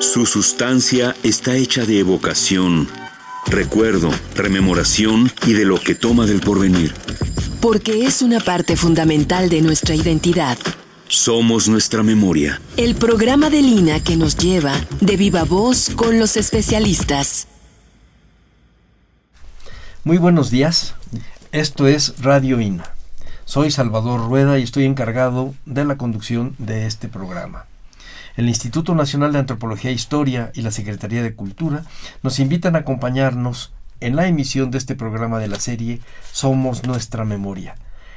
Su sustancia está hecha de evocación, recuerdo, rememoración y de lo que toma del porvenir. Porque es una parte fundamental de nuestra identidad. Somos nuestra memoria. El programa de Lina que nos lleva de viva voz con los especialistas. Muy buenos días, esto es Radio INA. Soy Salvador Rueda y estoy encargado de la conducción de este programa. El Instituto Nacional de Antropología e Historia y la Secretaría de Cultura nos invitan a acompañarnos en la emisión de este programa de la serie Somos Nuestra Memoria,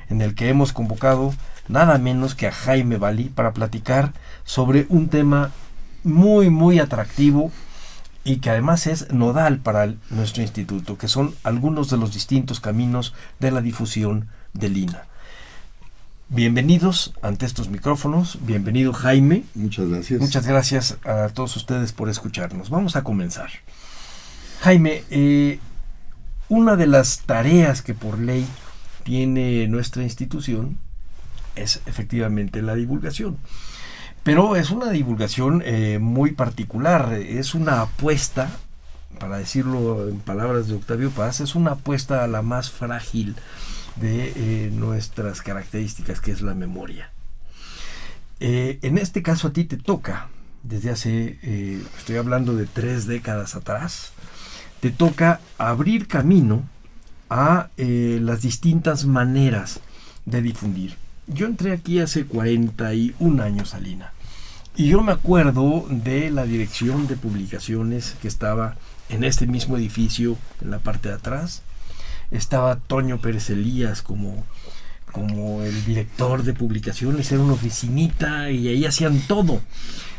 en el que hemos convocado nada menos que a Jaime Balí para platicar sobre un tema muy atractivo y que además es nodal para nuestro instituto, que son algunos de los distintos caminos de la difusión del INA. Bienvenidos ante estos micrófonos, bienvenido Jaime. Muchas gracias. Muchas gracias a todos ustedes por escucharnos. Vamos a comenzar. Jaime, una de las tareas que por ley tiene nuestra institución es efectivamente la divulgación. Pero es una divulgación muy particular, es una apuesta, para decirlo en palabras de Octavio Paz, es una apuesta a la más frágil de nuestras características, que es la memoria. En este caso a ti te toca, desde hace, estoy hablando de 3 décadas atrás, te toca abrir camino a las distintas maneras de difundir. Yo entré aquí hace 41 años a Lina y yo me acuerdo de la dirección de publicaciones que estaba en este mismo edificio, en la parte de atrás. Estaba Toño Pérez Elías como el director de publicaciones, era una oficinita y ahí hacían todo.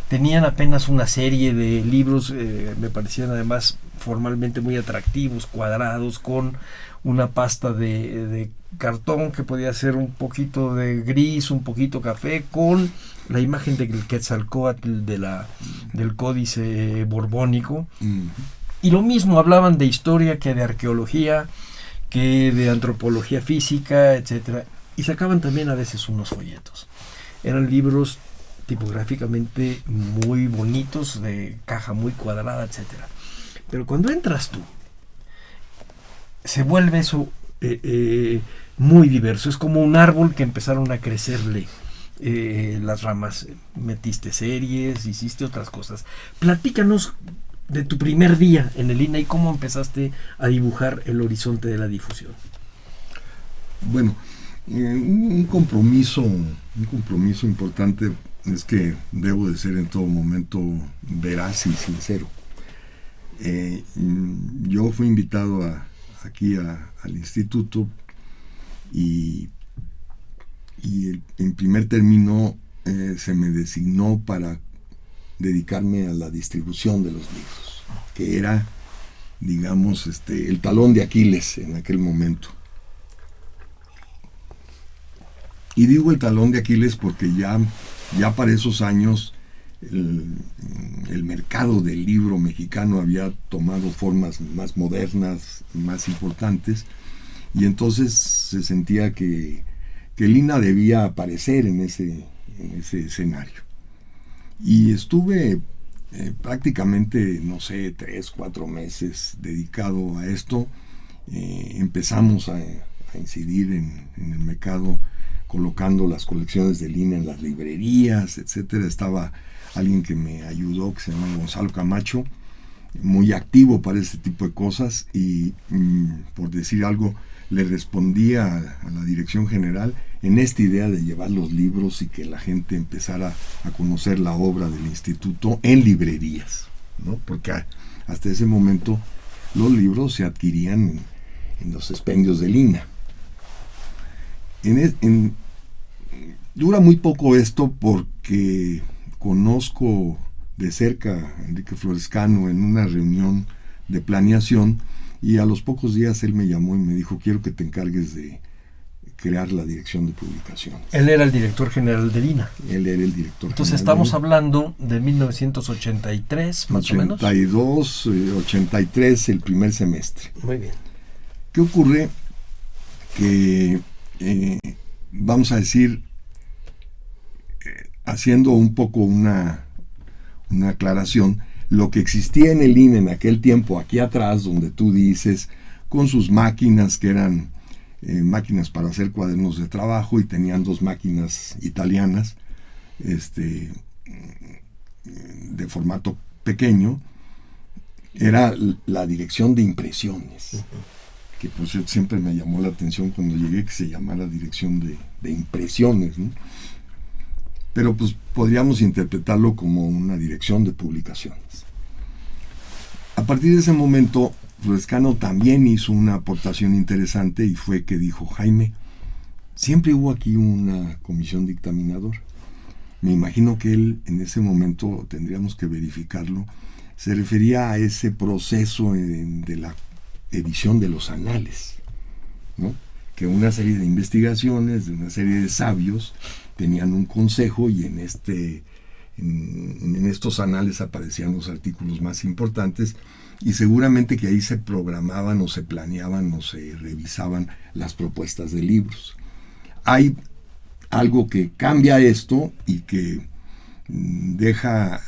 Tenían apenas una serie de libros, me parecían además formalmente muy atractivos, cuadrados, con una pasta de cartón que podía ser un poquito de gris, un poquito café, con la imagen del Quetzalcóatl del Códice Borbónico. Y lo mismo, hablaban de historia que de arqueología, que de antropología física, etcétera, y sacaban también a veces unos folletos. Eran libros tipográficamente muy bonitos, de caja muy cuadrada, etcétera. Pero cuando entras tú, se vuelve eso muy diverso. Es como un árbol que empezaron a crecerle las ramas. Metiste series, hiciste otras cosas. Platícanos de tu primer día en el INA y cómo empezaste a dibujar el horizonte de la difusión. Bueno, un compromiso importante es que debo de ser en todo momento veraz y sincero. Yo fui invitado aquí al instituto y en primer término se me designó para dedicarme a la distribución de los libros, que era, digamos, el talón de Aquiles en aquel momento. Y digo el talón de Aquiles porque ya para esos años el mercado del libro mexicano había tomado formas más modernas, más importantes, y entonces se sentía que Lina debía aparecer en ese escenario. Y estuve prácticamente, 3-4 meses dedicado a esto. Empezamos a incidir en el mercado, colocando las colecciones de Lina en las librerías, etcétera. Estaba alguien que me ayudó, que se llama Gonzalo Camacho, muy activo para este tipo de cosas, y por decir algo, le respondía a la dirección general en esta idea de llevar los libros y que la gente empezara a conocer la obra del instituto en librerías, ¿no? Porque hasta ese momento los libros se adquirían en los expendios de Lina. Dura muy poco esto porque conozco de cerca a Enrique Florescano en una reunión de planeación, y a los pocos días él me llamó y me dijo: quiero que te encargues de crear la dirección de publicaciones. Él era el director general de Lina. Él era el director. Entonces estamos hablando de 1983, más o menos. 82, 83, el primer semestre. Muy bien. ¿Qué ocurre? Que, vamos a decir, haciendo un poco una aclaración, lo que existía en el INE en aquel tiempo, aquí atrás, donde tú dices, con sus máquinas que eran máquinas para hacer cuadernos de trabajo, y tenían 2 máquinas italianas, de formato pequeño, era la dirección de impresiones, que pues siempre me llamó la atención cuando llegué que se llamara dirección de impresiones, ¿no? Pero pues podríamos interpretarlo como una dirección de publicaciones. A partir de ese momento, Florescano también hizo una aportación interesante, y fue que dijo: Jaime, siempre hubo aquí una comisión dictaminadora. Me imagino que él, en ese momento, tendríamos que verificarlo, se refería a ese proceso de la edición de los anales, ¿no? Que una serie de investigaciones, de una serie de sabios, tenían un consejo, y en estos anales aparecían los artículos más importantes, y seguramente que ahí se programaban o se planeaban o se revisaban las propuestas de libros. Hay algo que cambia esto y que deja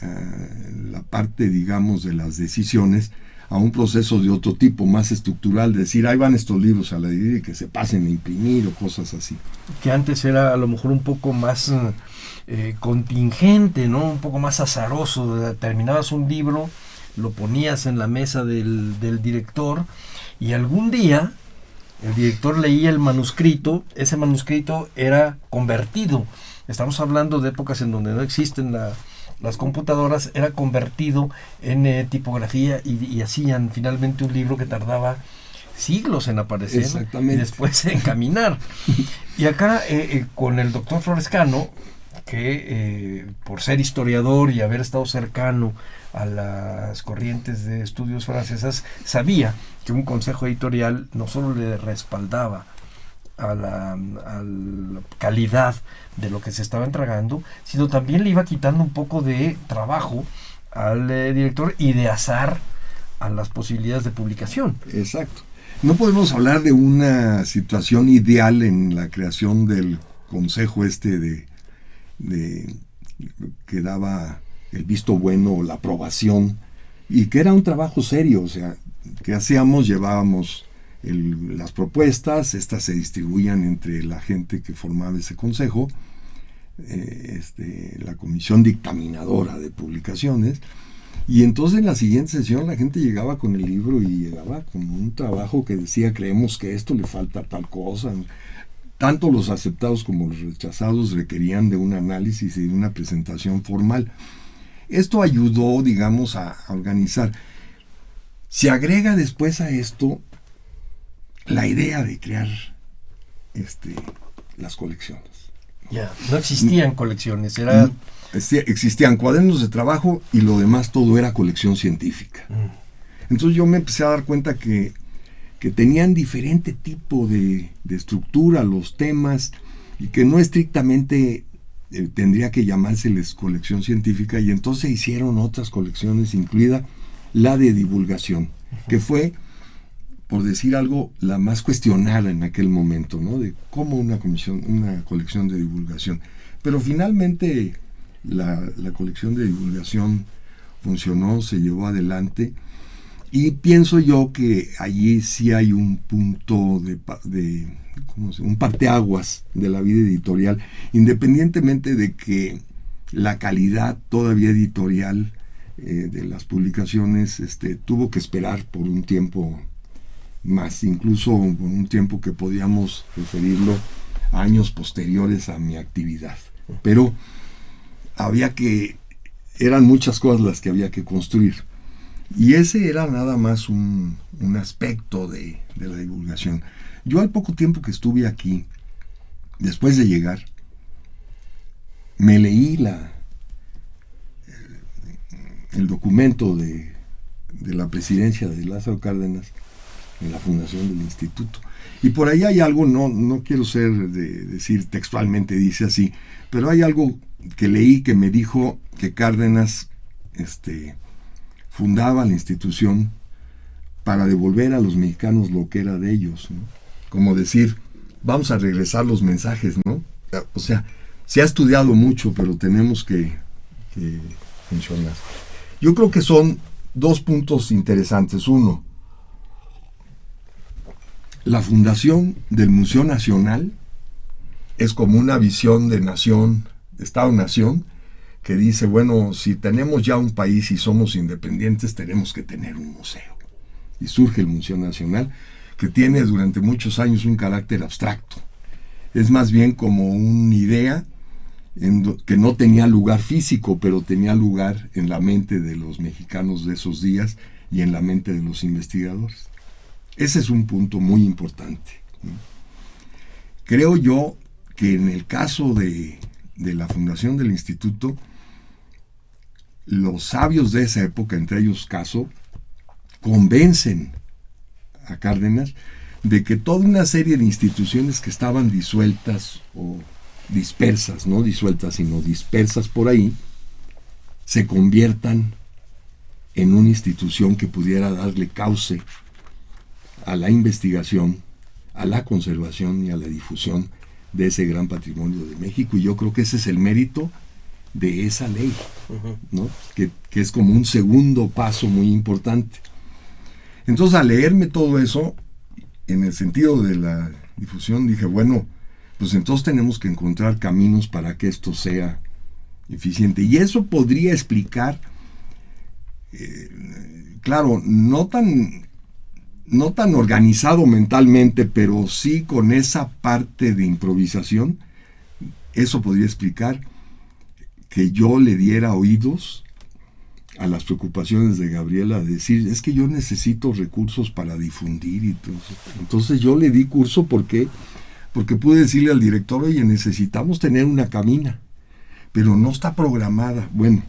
la parte, digamos, de las decisiones a un proceso de otro tipo, más estructural, de decir, ahí van estos libros a la y que se pasen a imprimir o cosas así. Que antes era a lo mejor un poco más contingente, ¿no? Un poco más azaroso. Terminabas un libro, lo ponías en la mesa del director, y algún día el director leía el manuscrito, ese manuscrito era convertido. Estamos hablando de épocas en donde no existen las computadoras, era convertido en tipografía, y hacían finalmente un libro que tardaba siglos en aparecer. Exactamente. Y después en caminar. Y acá con el doctor Florescano, que por ser historiador y haber estado cercano a las corrientes de estudios francesas, sabía que un consejo editorial no solo le respaldaba a la calidad de lo que se estaba entregando, sino también le iba quitando un poco de trabajo al director y de azar a las posibilidades de publicación. Exacto. No podemos hablar de una situación ideal en la creación del consejo que daba el visto bueno o la aprobación, y que era un trabajo serio. O sea, ¿qué hacíamos? Llevábamos las propuestas, estas se distribuían entre la gente que formaba ese consejo, la comisión dictaminadora de publicaciones, y entonces en la siguiente sesión la gente llegaba con el libro y llegaba con un trabajo que decía: creemos que esto le falta tal cosa. Tanto los aceptados como los rechazados requerían de un análisis y de una presentación formal. Esto ayudó, digamos, a organizar. Se agrega después a esto la idea de crear las colecciones. Ya, no existían colecciones, existían cuadernos de trabajo, y lo demás todo era colección científica. Entonces yo me empecé a dar cuenta que tenían diferente tipo de estructura los temas, y que no estrictamente tendría que llamárseles colección científica, y entonces hicieron otras colecciones, incluida la de divulgación, que fue, por decir algo, la más cuestionada en aquel momento, ¿no? De cómo una colección de divulgación. Pero finalmente la colección de divulgación funcionó, se llevó adelante, y pienso yo que allí sí hay un punto un parteaguas de la vida editorial, independientemente de que la calidad todavía editorial de las publicaciones tuvo que esperar por un tiempo más, incluso por un tiempo que podíamos referirlo a años posteriores a mi actividad. Pero eran muchas cosas las que había que construir, y ese era nada más un aspecto de la divulgación. Yo, al poco tiempo que estuve aquí, después de llegar, me leí el documento de la presidencia de Lázaro Cárdenas en la fundación del instituto, y por ahí hay algo, no quiero decir textualmente dice así, pero hay algo que leí que me dijo que Cárdenas fundaba la institución para devolver a los mexicanos lo que era de ellos, ¿no? Como decir, vamos a regresar los mensajes, ¿no? O sea, se ha estudiado mucho, pero tenemos que funcionar. Yo creo que son dos puntos interesantes. Uno, la fundación del Museo Nacional es como una visión de nación, Estado-nación, que dice, bueno, si tenemos ya un país y somos independientes, tenemos que tener un museo. Y surge el Museo Nacional, que tiene durante muchos años un carácter abstracto. Es más bien como una idea que no tenía lugar físico, pero tenía lugar en la mente de los mexicanos de esos días y en la mente de los investigadores. Ese es un punto muy importante, ¿no? Creo yo que en el caso de la fundación del instituto, los sabios de esa época, entre ellos Caso, convencen a Cárdenas de que toda una serie de instituciones que estaban disueltas o dispersas, no disueltas, sino dispersas por ahí, se conviertan en una institución que pudiera darle cauce a la investigación, a la conservación y a la difusión de ese gran patrimonio de México. Y yo creo que ese es el mérito de esa ley, ¿no? Que es como un segundo paso muy importante. Entonces, al leerme todo eso, en el sentido de la difusión, dije, bueno, pues entonces tenemos que encontrar caminos para que esto sea eficiente. Y eso podría explicar, claro, no tan organizado mentalmente, pero sí con esa parte de improvisación, eso podría explicar que yo le diera oídos a las preocupaciones de Gabriela, de decir, es que yo necesito recursos para difundir y todo eso. Entonces yo le di curso porque pude decirle al director, oye, necesitamos tener una cabina, pero no está programada. Bueno,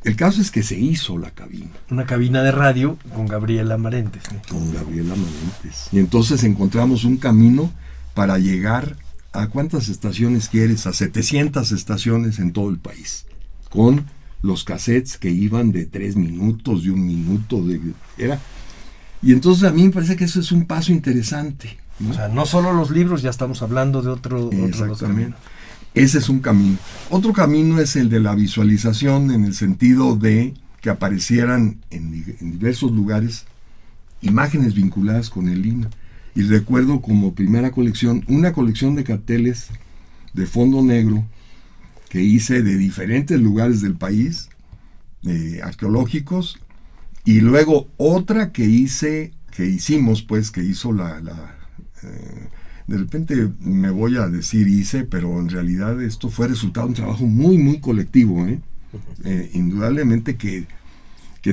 el caso es que se hizo la cabina. Una cabina de radio con Gabriela Marentes. Con Gabriela Marentes. Y entonces encontramos un camino para llegar a ¿cuántas estaciones quieres? A 700 estaciones en todo el país. Con los cassettes que iban de 3 minutos, de 1 minuto. Y entonces a mí me parece que eso es un paso interesante, ¿no? O sea, no solo los libros, ya estamos hablando de otro Exactamente. Ese es un camino. Otro camino es el de la visualización, en el sentido de que aparecieran en diversos lugares imágenes vinculadas con el INA. Y recuerdo como primera colección, una colección de carteles de fondo negro que hice de diferentes lugares del país, arqueológicos, y luego otra que hizo de repente me voy a decir pero en realidad esto fue resultado de un trabajo muy, muy colectivo, indudablemente que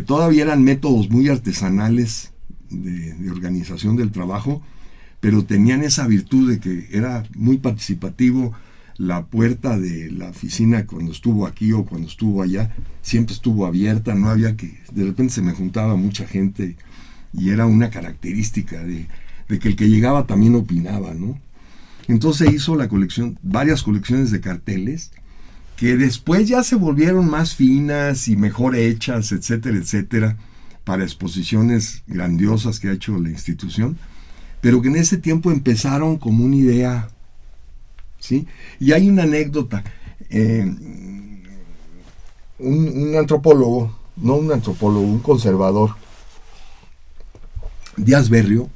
todavía eran métodos muy artesanales de organización del trabajo, pero tenían esa virtud de que era muy participativo. La puerta de la oficina cuando estuvo aquí o cuando estuvo allá siempre estuvo abierta, no había que, de repente se me juntaba mucha gente y era una característica de que el que llegaba también opinaba, ¿no? Entonces hizo la colección, varias colecciones de carteles que después ya se volvieron más finas y mejor hechas, etcétera, etcétera, para exposiciones grandiosas que ha hecho la institución, pero que en ese tiempo empezaron como una idea, ¿sí? Y hay una anécdota, un antropólogo, no un antropólogo, un conservador, Díaz Berrio,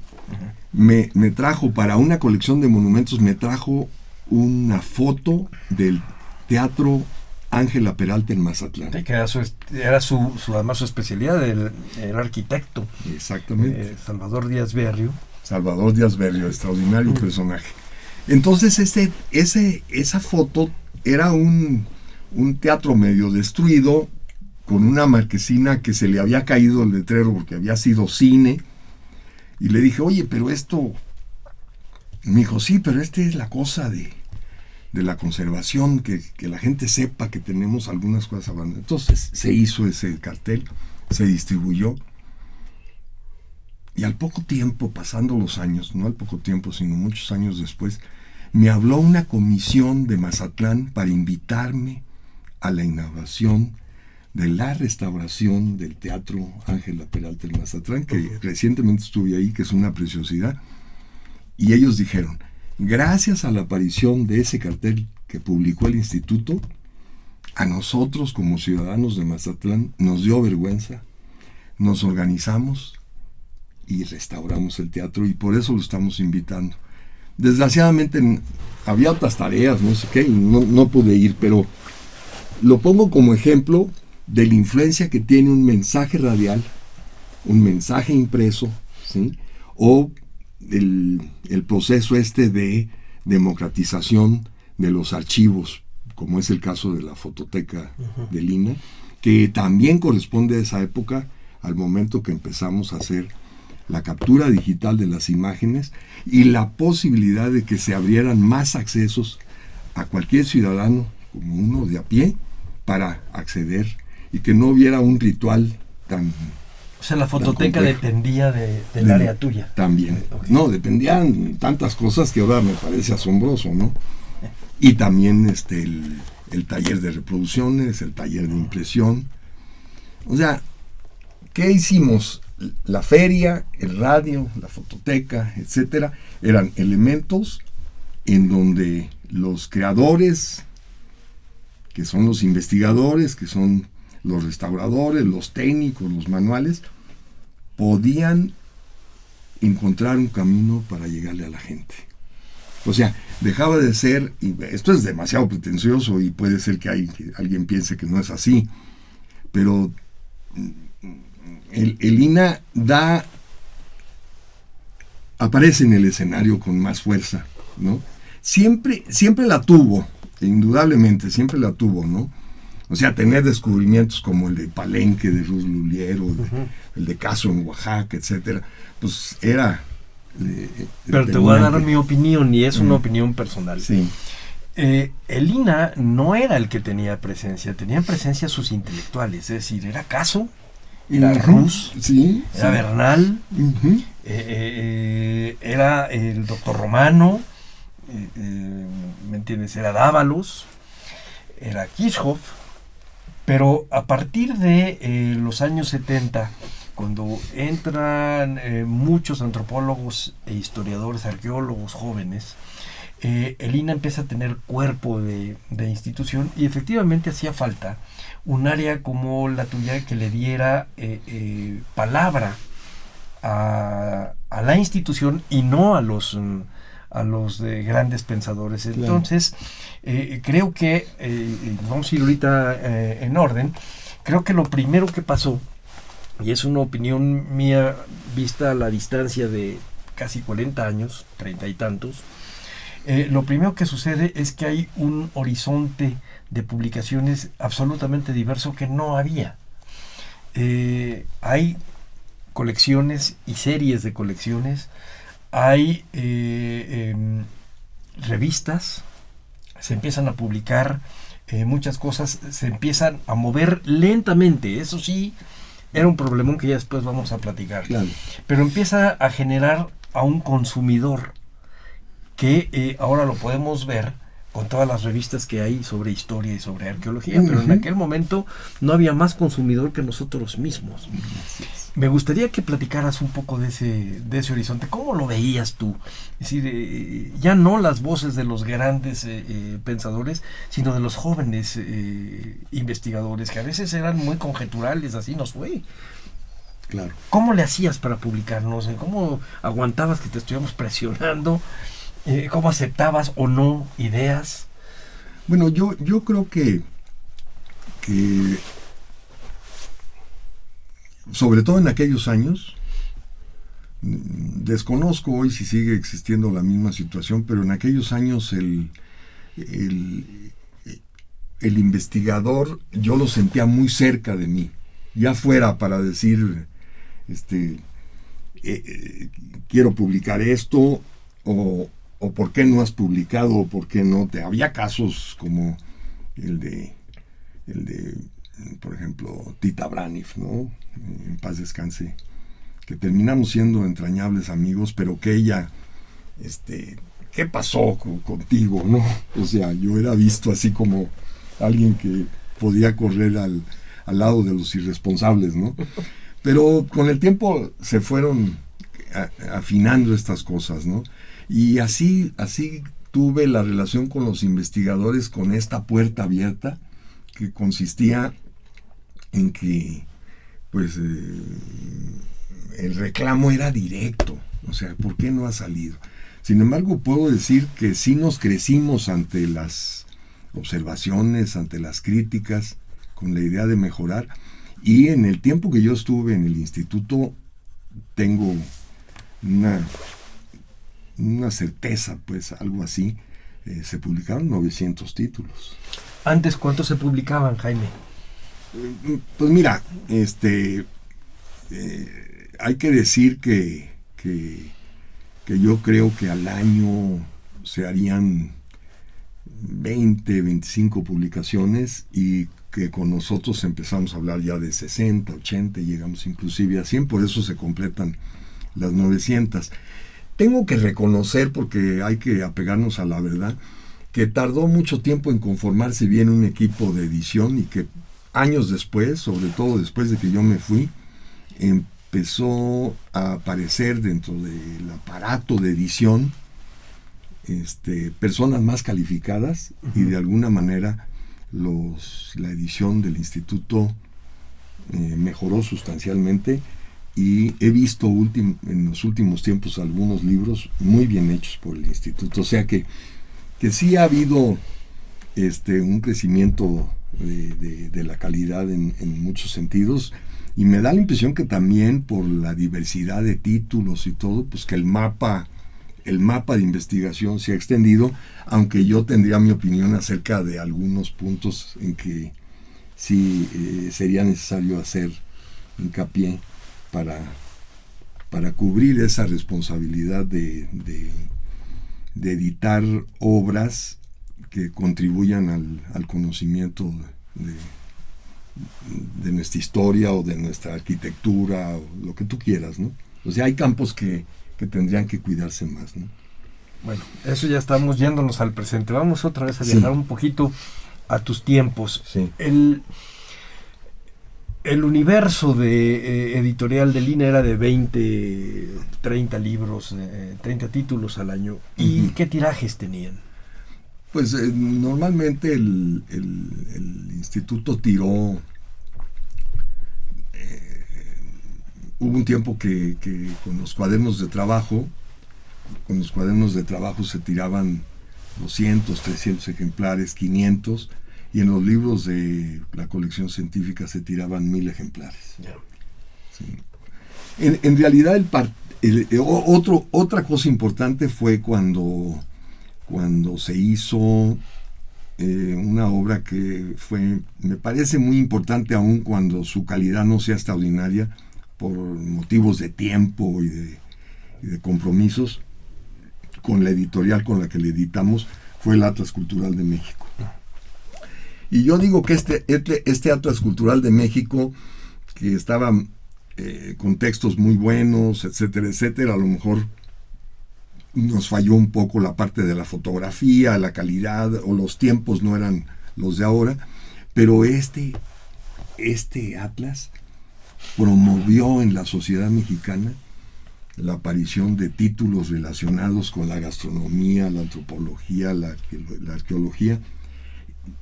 me trajo para una colección de monumentos, me trajo una foto del Teatro Ángela Peralta en Mazatlán. Sí, que era además su especialidad, el arquitecto. Exactamente. Salvador Díaz Berrio, extraordinario personaje. Entonces esa foto era un teatro medio destruido, con una marquesina que se le había caído el letrero porque había sido cine. Y le dije, oye, pero esto... Me dijo, sí, pero esta es la cosa de la conservación, que la gente sepa que tenemos algunas cosas abandonadas. Entonces se hizo ese cartel, se distribuyó. Y al poco tiempo, pasando los años, no al poco tiempo, sino muchos años después, me habló una comisión de Mazatlán para invitarme a la inauguración de la restauración del Teatro Ángela Peralta en Mazatlán, que recientemente estuve ahí, que es una preciosidad. Y ellos dijeron, gracias a la aparición de ese cartel que publicó el instituto, a nosotros como ciudadanos de Mazatlán nos dio vergüenza, nos organizamos y restauramos el teatro, y por eso lo estamos invitando. Desgraciadamente había otras tareas, no sé qué, y no pude ir, pero lo pongo como ejemplo de la influencia que tiene un mensaje radial, un mensaje impreso, ¿sí? O el proceso de democratización de los archivos, como es el caso de la fototeca del INA, que también corresponde a esa época, al momento que empezamos a hacer la captura digital de las imágenes y la posibilidad de que se abrieran más accesos a cualquier ciudadano, como uno de a pie, para acceder, y que no hubiera un ritual tan... O sea, la fototeca dependía del área tuya. También. Okay. No, dependían tantas cosas que ahora me parece asombroso, ¿no? Y también el taller de reproducciones, el taller de impresión. O sea, ¿qué hicimos? La feria, el radio, la fototeca, etcétera, eran elementos en donde los creadores, que son los investigadores, que son los restauradores, los técnicos, los manuales, podían encontrar un camino para llegarle a la gente. O sea, dejaba de ser, y esto es demasiado pretencioso y puede ser que alguien piense que no es así, pero el INA aparece en el escenario con más fuerza, ¿no? Siempre la tuvo, indudablemente, siempre la tuvo, ¿no? O sea, tener descubrimientos como el de Palenque, de Ruz Luliero, el de Caso en Oaxaca, etcétera, pues era... Pero te voy a dar mi opinión, y es una opinión personal. Sí. El INA no era el que tenía tenían presencia sus intelectuales, es decir, era Caso, era Ruz, sí, era Bernal, era el doctor Romano, ¿me entiendes? Era Dávalos, era Kirchhoff, pero a partir de los años 70, cuando entran muchos antropólogos e historiadores, arqueólogos jóvenes, el INA empieza a tener cuerpo de institución, y efectivamente hacía falta un área como la tuya que le diera palabra a la institución y no a los grandes pensadores. Entonces, creo que, vamos a ir ahorita en orden, creo que lo primero que pasó, y es una opinión mía vista a la distancia de casi 40 años, 30 y tantos, lo primero que sucede es que hay un horizonte de publicaciones absolutamente diverso que no había. Hay colecciones y series de colecciones, hay revistas, se empiezan a publicar muchas cosas, se empiezan a mover lentamente, eso sí, era un problemón que ya después vamos a platicar. Claro. Pero empieza a generar a un consumidor que ahora lo podemos ver con todas las revistas que hay sobre historia y sobre arqueología, pero en aquel momento no había más consumidor que nosotros mismos. Me gustaría que platicaras un poco de ese horizonte. ¿Cómo lo veías tú? Es decir, ya no las voces de los grandes pensadores, sino de los jóvenes investigadores, que a veces eran muy conjeturales, así nos fue. Claro. ¿Cómo le hacías para publicarnos? ¿Cómo aguantabas que te estuviéramos presionando? ¿Cómo aceptabas o no ideas? Bueno, yo creo que sobre todo en aquellos años, desconozco hoy si sigue existiendo la misma situación, pero en aquellos años el investigador yo lo sentía muy cerca de mí, ya fuera para decir quiero publicar esto, o por qué no has publicado, o por qué no te... Había casos como el de por ejemplo, Tita Braniff, ¿no? En paz descanse, que terminamos siendo entrañables amigos, pero que ella, ¿qué pasó contigo, no? O sea, yo era visto así como alguien que podía correr al lado de los irresponsables, ¿no? Pero con el tiempo se fueron afinando estas cosas, ¿no? Y así tuve la relación con los investigadores, con esta puerta abierta que consistía en que pues el reclamo era directo, o sea, ¿por qué no ha salido? Sin embargo, puedo decir que sí nos crecimos ante las observaciones, ante las críticas, con la idea de mejorar, y en el tiempo que yo estuve en el instituto tengo una certeza, pues algo así, se publicaron 900 títulos. ¿Antes cuántos se publicaban, Jaime? Pues mira, hay que decir que yo creo que al año se harían 20, 25 publicaciones, y que con nosotros empezamos a hablar ya de 60, 80, y llegamos inclusive a 100, por eso se completan las 900. Tengo que reconocer, porque hay que apegarnos a la verdad, que tardó mucho tiempo en conformarse bien un equipo de edición, y que años después, sobre todo después de que yo me fui, empezó a aparecer dentro del aparato de edición personas más calificadas, y de alguna manera la edición del instituto mejoró sustancialmente, y he visto en los últimos tiempos algunos libros muy bien hechos por el instituto, o sea que sí ha habido un crecimiento de la calidad en muchos sentidos, y me da la impresión que también por la diversidad de títulos y todo, pues que el mapa de investigación se ha extendido, aunque yo tendría mi opinión acerca de algunos puntos en que sí sería necesario hacer hincapié para cubrir esa responsabilidad de editar obras que contribuyan al conocimiento de nuestra historia o de nuestra arquitectura, o lo que tú quieras, ¿no? O sea, hay campos que tendrían que cuidarse más, ¿no? Bueno, eso ya estamos yéndonos al presente. Vamos otra vez a viajar un poquito a tus tiempos. Sí. El universo editorial de Lina era de 20, 30 libros, 30 títulos al año. ¿Y qué tirajes tenían? Pues normalmente el instituto tiró... hubo un tiempo que con los cuadernos de trabajo se tiraban 200, 300 ejemplares, 500, y en los libros de la colección científica se tiraban 1000 ejemplares. Yeah. Sí. En realidad otra cosa importante fue cuando se hizo una obra que me parece muy importante, aun cuando su calidad no sea extraordinaria, por motivos de tiempo y de compromisos con la editorial con la que le editamos, fue el Atlas Cultural de México. Y yo digo que este Atlas Cultural de México, que estaba con textos muy buenos, etcétera, etcétera, a lo mejor nos falló un poco la parte de la fotografía, la calidad, o los tiempos no eran los de ahora, pero este Atlas promovió en la sociedad mexicana la aparición de títulos relacionados con la gastronomía, la antropología, la arqueología,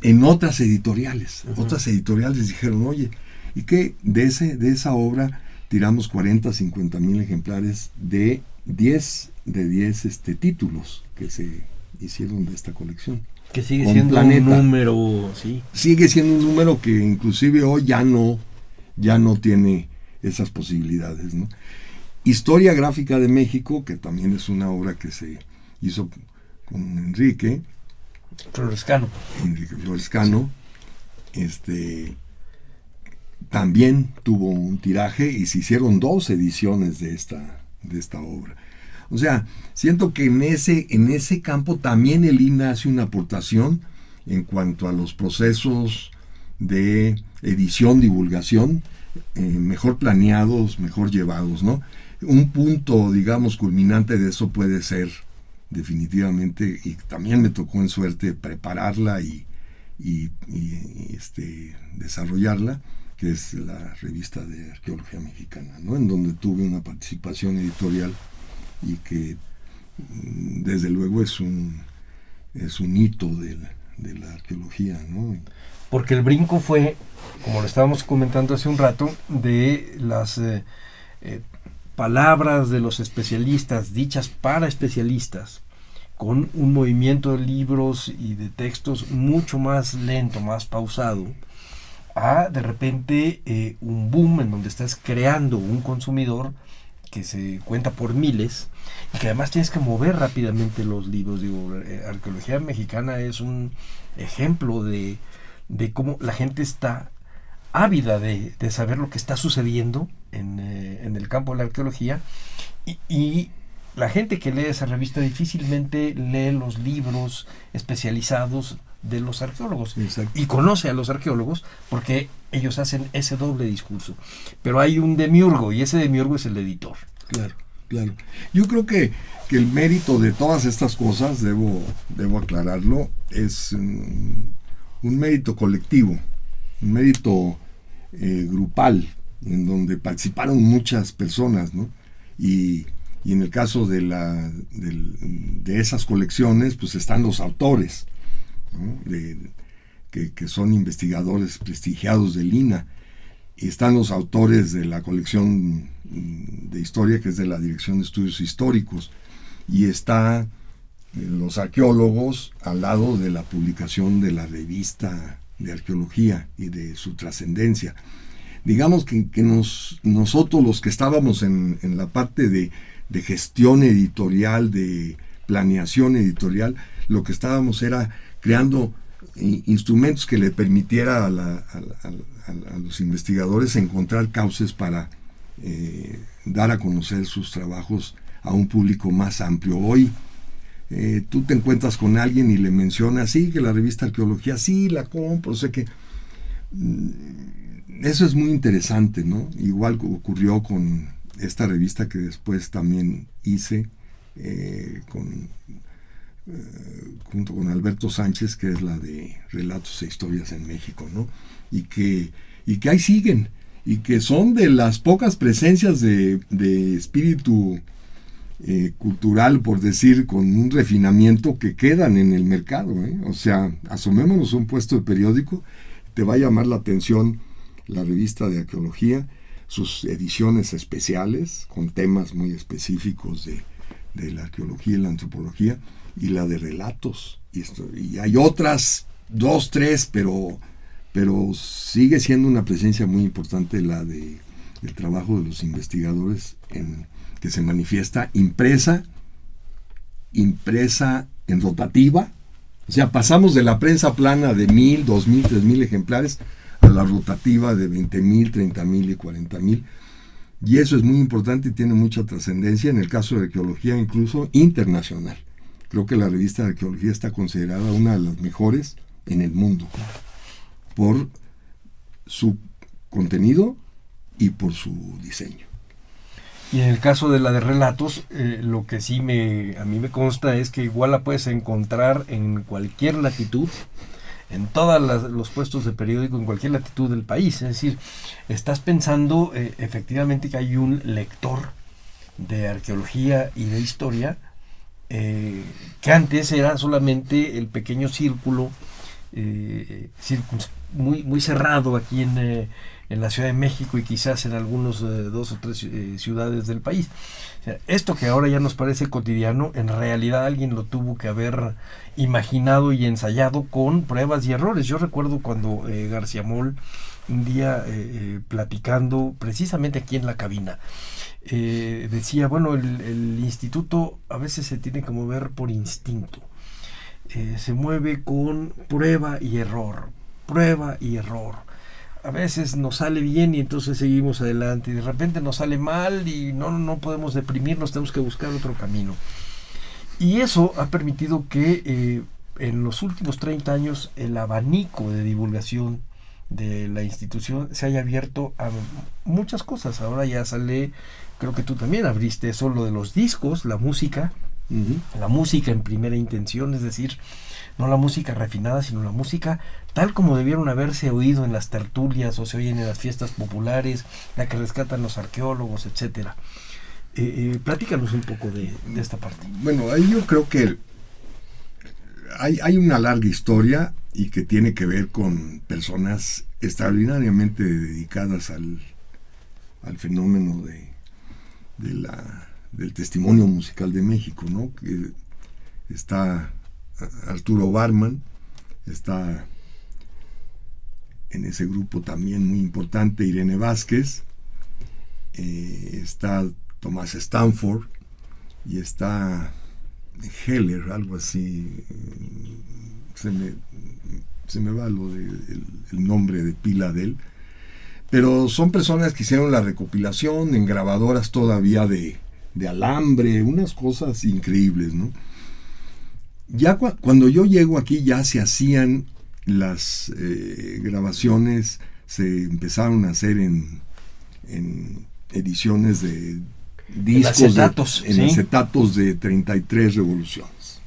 en otras editoriales. Otras editoriales dijeron, oye, ¿y qué? De esa obra tiramos 40, 50 mil ejemplares de 10 títulos que se hicieron de esta colección. Que sigue siendo un número, sí. Sigue siendo un número que inclusive hoy ya no tiene esas posibilidades, ¿no? Historia Gráfica de México, que también es una obra que se hizo con Enrique Florescano, también tuvo un tiraje, y se hicieron 2 ediciones de esta obra. O sea, siento que en ese campo también el INA hace una aportación en cuanto a los procesos de edición, divulgación, mejor planeados, mejor llevados, ¿no? Un punto, digamos, culminante de eso puede ser definitivamente, y también me tocó en suerte prepararla y desarrollarla, que es la revista de Arqueología Mexicana, ¿no? En donde tuve una participación editorial, y que desde luego es un hito la arqueología, ¿no? Porque el brinco fue, como lo estábamos comentando hace un rato, de las palabras de los especialistas, dichas para especialistas, con un movimiento de libros y de textos mucho más lento, más pausado, a de repente un boom en donde estás creando un consumidor que se cuenta por miles y que además tienes que mover rápidamente los libros. Digo, Arqueología Mexicana es un ejemplo de cómo la gente está ávida de saber lo que está sucediendo en el campo de la arqueología, y la gente que lee esa revista difícilmente lee los libros especializados de los arqueólogos. Exacto. Y conoce a los arqueólogos porque ellos hacen ese doble discurso. Pero hay un demiurgo, y ese demiurgo es el editor. Claro, claro. Yo creo que el mérito de todas estas cosas, debo aclararlo, es un mérito colectivo, un mérito grupal, en donde participaron muchas personas, ¿no? Y en el caso de esas colecciones, pues están los autores, ¿no? Que son investigadores prestigiados del INAH, y están los autores de la colección de historia, que es de la Dirección de Estudios Históricos, y está los arqueólogos al lado de la publicación de la revista de arqueología y de su trascendencia. Digamos que nosotros, los que estábamos en la parte de gestión editorial, de planeación editorial, lo que estábamos era creando instrumentos que le permitiera a los investigadores encontrar cauces para dar a conocer sus trabajos a un público más amplio. Hoy tú te encuentras con alguien y le mencionas, sí, que la revista Arqueología, sí, la compro, sé que eso es muy interesante, ¿no? Igual ocurrió con esta revista que después también hice junto con Alberto Sánchez, que es la de Relatos e Historias en México, ¿no? Y que ahí siguen, y que son de las pocas presencias de espíritu cultural, por decir, con un refinamiento, que quedan en el mercado, ¿eh? O sea, asomémonos a un puesto de periódico, te va a llamar la atención la revista de arqueología, sus ediciones especiales con temas muy específicos de la arqueología y la antropología, y la de relatos, y hay otras 2, 3, pero sigue siendo una presencia muy importante la del trabajo de los investigadores, que se manifiesta impresa en rotativa. O sea, pasamos de la prensa plana de 1,000, 2,000, 3,000 ejemplares a la rotativa de 20,000, 30,000 y 40,000. Y eso es muy importante y tiene mucha trascendencia en el caso de arqueología, incluso internacional. Creo que la revista de arqueología está considerada una de las mejores en el mundo por su contenido y por su diseño. Y en el caso de la de relatos, lo que sí a mí me consta es que igual la puedes encontrar en cualquier latitud, en todos los puestos de periódico, en cualquier latitud del país. Es decir, estás pensando efectivamente que hay un lector de arqueología y de historia, que antes era solamente el pequeño círculo muy, muy cerrado aquí en la Ciudad de México y quizás en algunos 2 o 3 ciudades del país. O sea, esto que ahora ya nos parece cotidiano, en realidad alguien lo tuvo que haber imaginado y ensayado con pruebas y errores. Yo recuerdo cuando García Moll, un día platicando precisamente aquí en la cabina, decía, bueno, el instituto a veces se tiene que mover por instinto, se mueve con prueba y error, a veces nos sale bien y entonces seguimos adelante, y de repente nos sale mal y no podemos deprimirnos, tenemos que buscar otro camino. Y eso ha permitido que en los últimos 30 años el abanico de divulgación de la institución se haya abierto a muchas cosas. Ahora ya sale, creo que tú también abriste eso, lo de los discos, la música, la música en primera intención, es decir, no la música refinada, sino la música tal como debieron haberse oído en las tertulias o se oyen en las fiestas populares, la que rescatan los arqueólogos, etcétera. Platícanos un poco de esta parte. Bueno, ahí yo creo que hay una larga historia y que tiene que ver con personas extraordinariamente dedicadas al fenómeno del testimonio musical de México, ¿no? Que está Arturo Barman, está en ese grupo también muy importante Irene Vázquez, está Tomás Stanford y está Heller, algo así. Se me va el nombre de pila de él, pero son personas que hicieron la recopilación en grabadoras todavía de alambre, unas cosas increíbles, ¿no? Ya cuando yo llego aquí ya se hacían las grabaciones, se empezaron a hacer en ediciones de discos, en acetatos de 33 revoluciones.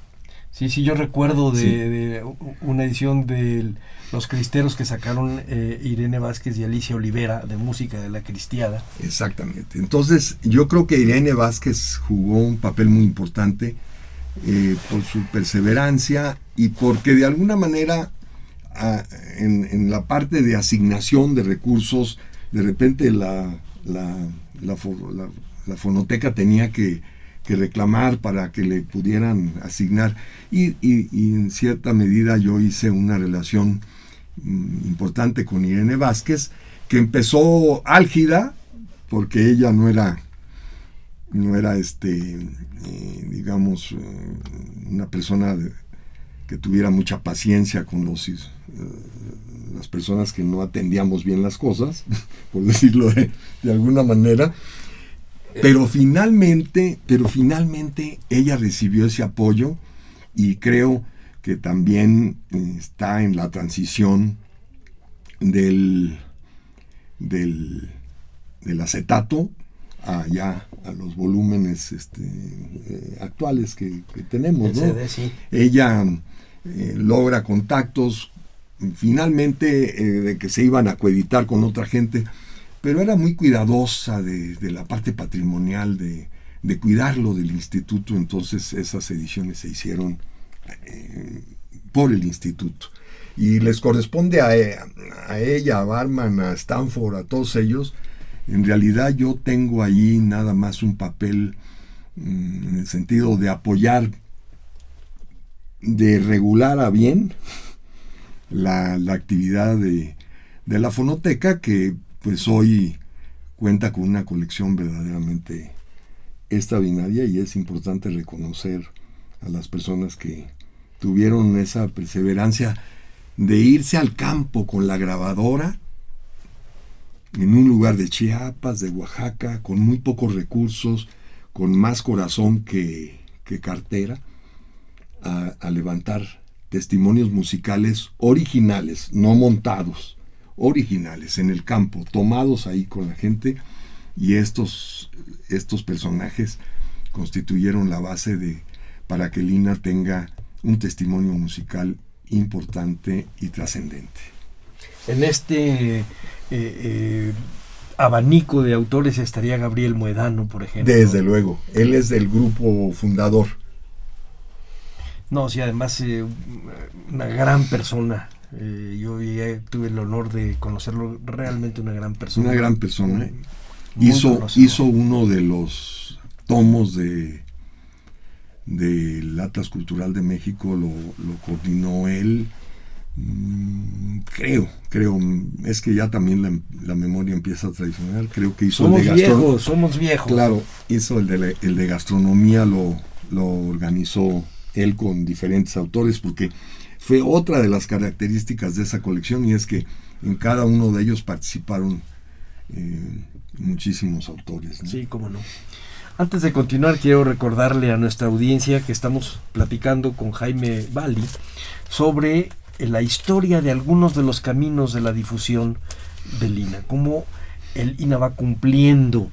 Sí, yo recuerdo de una edición de Los Cristeros que sacaron Irene Vázquez y Alicia Olivera, de música de la cristiada. Exactamente. Entonces, yo creo que Irene Vázquez jugó un papel muy importante por su perseverancia y porque de alguna manera en la parte de asignación de recursos, de repente la fonoteca tenía que reclamar para que le pudieran asignar y en cierta medida yo hice una relación importante con Irene Vázquez, que empezó álgida porque ella no era digamos una persona que tuviera mucha paciencia con las personas que no atendíamos bien las cosas, por decirlo de alguna manera. Pero finalmente ella recibió ese apoyo y creo que también está en la transición del acetato a los volúmenes actuales que tenemos, ¿no? CD, sí. Ella logra contactos finalmente de que se iban a coeditar con otra gente, pero era muy cuidadosa de la parte patrimonial, de cuidarlo del instituto. Entonces esas ediciones se hicieron por el instituto y les corresponde a ella, a Barman, a Stanford, a todos ellos. En realidad yo tengo ahí nada más un papel en el sentido de apoyar, de regular a bien la actividad de la fonoteca, que pues hoy cuenta con una colección verdaderamente extraordinaria, y es importante reconocer a las personas que tuvieron esa perseverancia de irse al campo con la grabadora en un lugar de Chiapas, de Oaxaca, con muy pocos recursos, con más corazón que cartera, a levantar testimonios musicales originales, no montados, originales, en el campo, tomados ahí con la gente, y estos personajes constituyeron la base para que Lina tenga un testimonio musical importante y trascendente. En este abanico de autores estaría Gabriel Moedano, por ejemplo. Desde luego, él es del grupo fundador. No, sí, además una gran persona. Yo tuve el honor de conocerlo, realmente una gran persona. Una gran persona. Hizo uno de los tomos del Atlas Cultural de México, lo coordinó él. Creo, es que ya también la memoria empieza a traicionar. Creo que hizo somos viejos. Claro, hizo el de gastronomía, lo organizó él con diferentes autores, porque fue otra de las características de esa colección, y es que en cada uno de ellos participaron muchísimos autores, ¿no? Sí, cómo no. Antes de continuar, quiero recordarle a nuestra audiencia que estamos platicando con Jaime Valli sobre la historia de algunos de los caminos de la difusión del INAH, cómo el INAH va cumpliendo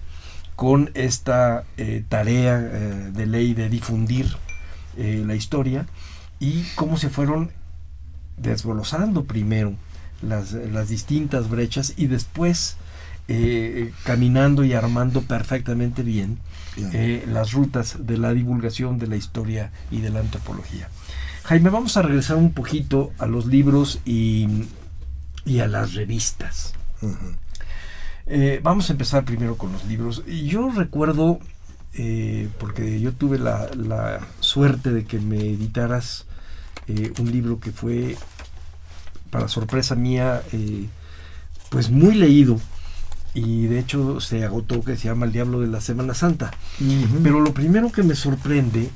con esta tarea de ley de difundir la historia, y cómo se fueron desglosando primero las distintas brechas, y después caminando y armando perfectamente bien las rutas de la divulgación de la historia y de la antropología. Jaime, vamos a regresar un poquito a los libros y a las revistas. Vamos a empezar primero con los libros. Yo recuerdo, porque yo tuve la suerte de que me editaras un libro que fue, para sorpresa mía, pues muy leído, y de hecho se agotó, que se llama El Diablo de la Semana Santa. Pero lo primero que me sorprendió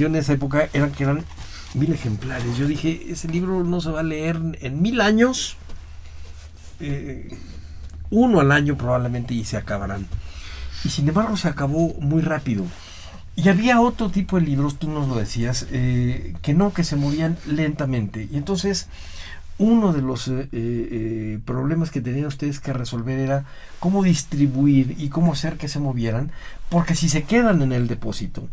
en esa época era que eran 1000 ejemplares. Yo dije, ese libro no se va a leer en 1000 años, uno al año probablemente, y se acabarán. Y sin embargo se acabó muy rápido. Y había otro tipo de libros, tú nos lo decías, que se movían lentamente. Y entonces uno de los problemas que tenían ustedes que resolver era cómo distribuir y cómo hacer que se movieran, porque si se quedan en el depósito,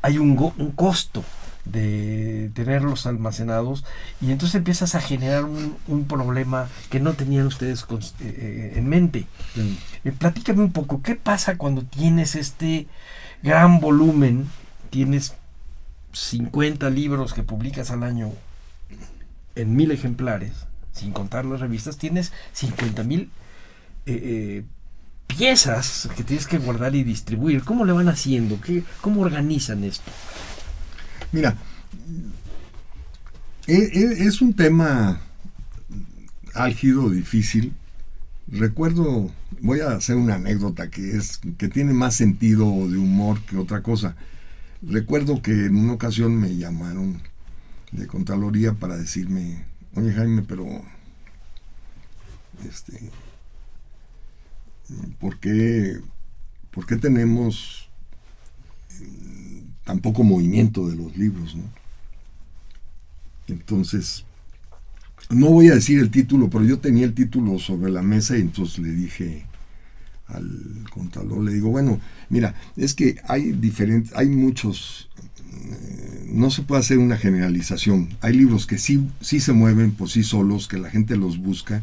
hay un costo de tenerlos almacenados, y entonces empiezas a generar un problema que no tenían ustedes en mente. Platícame un poco, ¿qué pasa cuando tienes este gran volumen? Tienes 50 libros que publicas al año en 1000 ejemplares, sin contar las revistas, tienes 50,000 piezas que tienes que guardar y distribuir. ¿Cómo le van haciendo? ¿Cómo organizan esto? Mira, es un tema álgido, difícil. Recuerdo, voy a hacer una anécdota que tiene más sentido de humor que otra cosa. Recuerdo que en una ocasión me llamaron de Contraloría para decirme, oye Jaime, pero ¿por qué tenemos tan poco movimiento de los libros, ¿no? Entonces, no voy a decir el título, pero yo tenía el título sobre la mesa, y entonces le dije al contador, le digo, bueno, mira, es que hay muchos, no se puede hacer una generalización. Hay libros que sí se mueven por sí solos, que la gente los busca,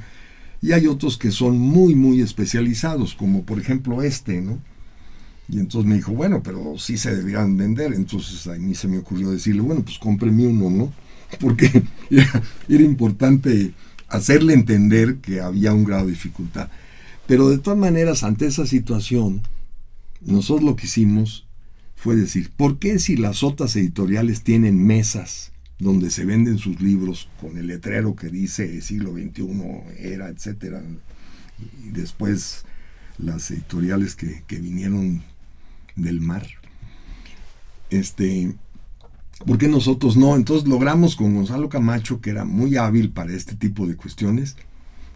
y hay otros que son muy, muy especializados, como por ejemplo ¿no? Y entonces me dijo, bueno, pero sí se deberían vender. Entonces a mí se me ocurrió decirle, bueno, pues cómpreme uno, ¿no? Porque era importante hacerle entender que había un grado de dificultad. Pero de todas maneras, ante esa situación, nosotros lo que hicimos fue decir, ¿por qué si las otras editoriales tienen mesas donde se venden sus libros con el letrero que dice siglo XXI, era, etcétera? Y después las editoriales que vinieron del mar, ¿por qué nosotros no? Entonces logramos con Gonzalo Camacho, que era muy hábil para este tipo de cuestiones,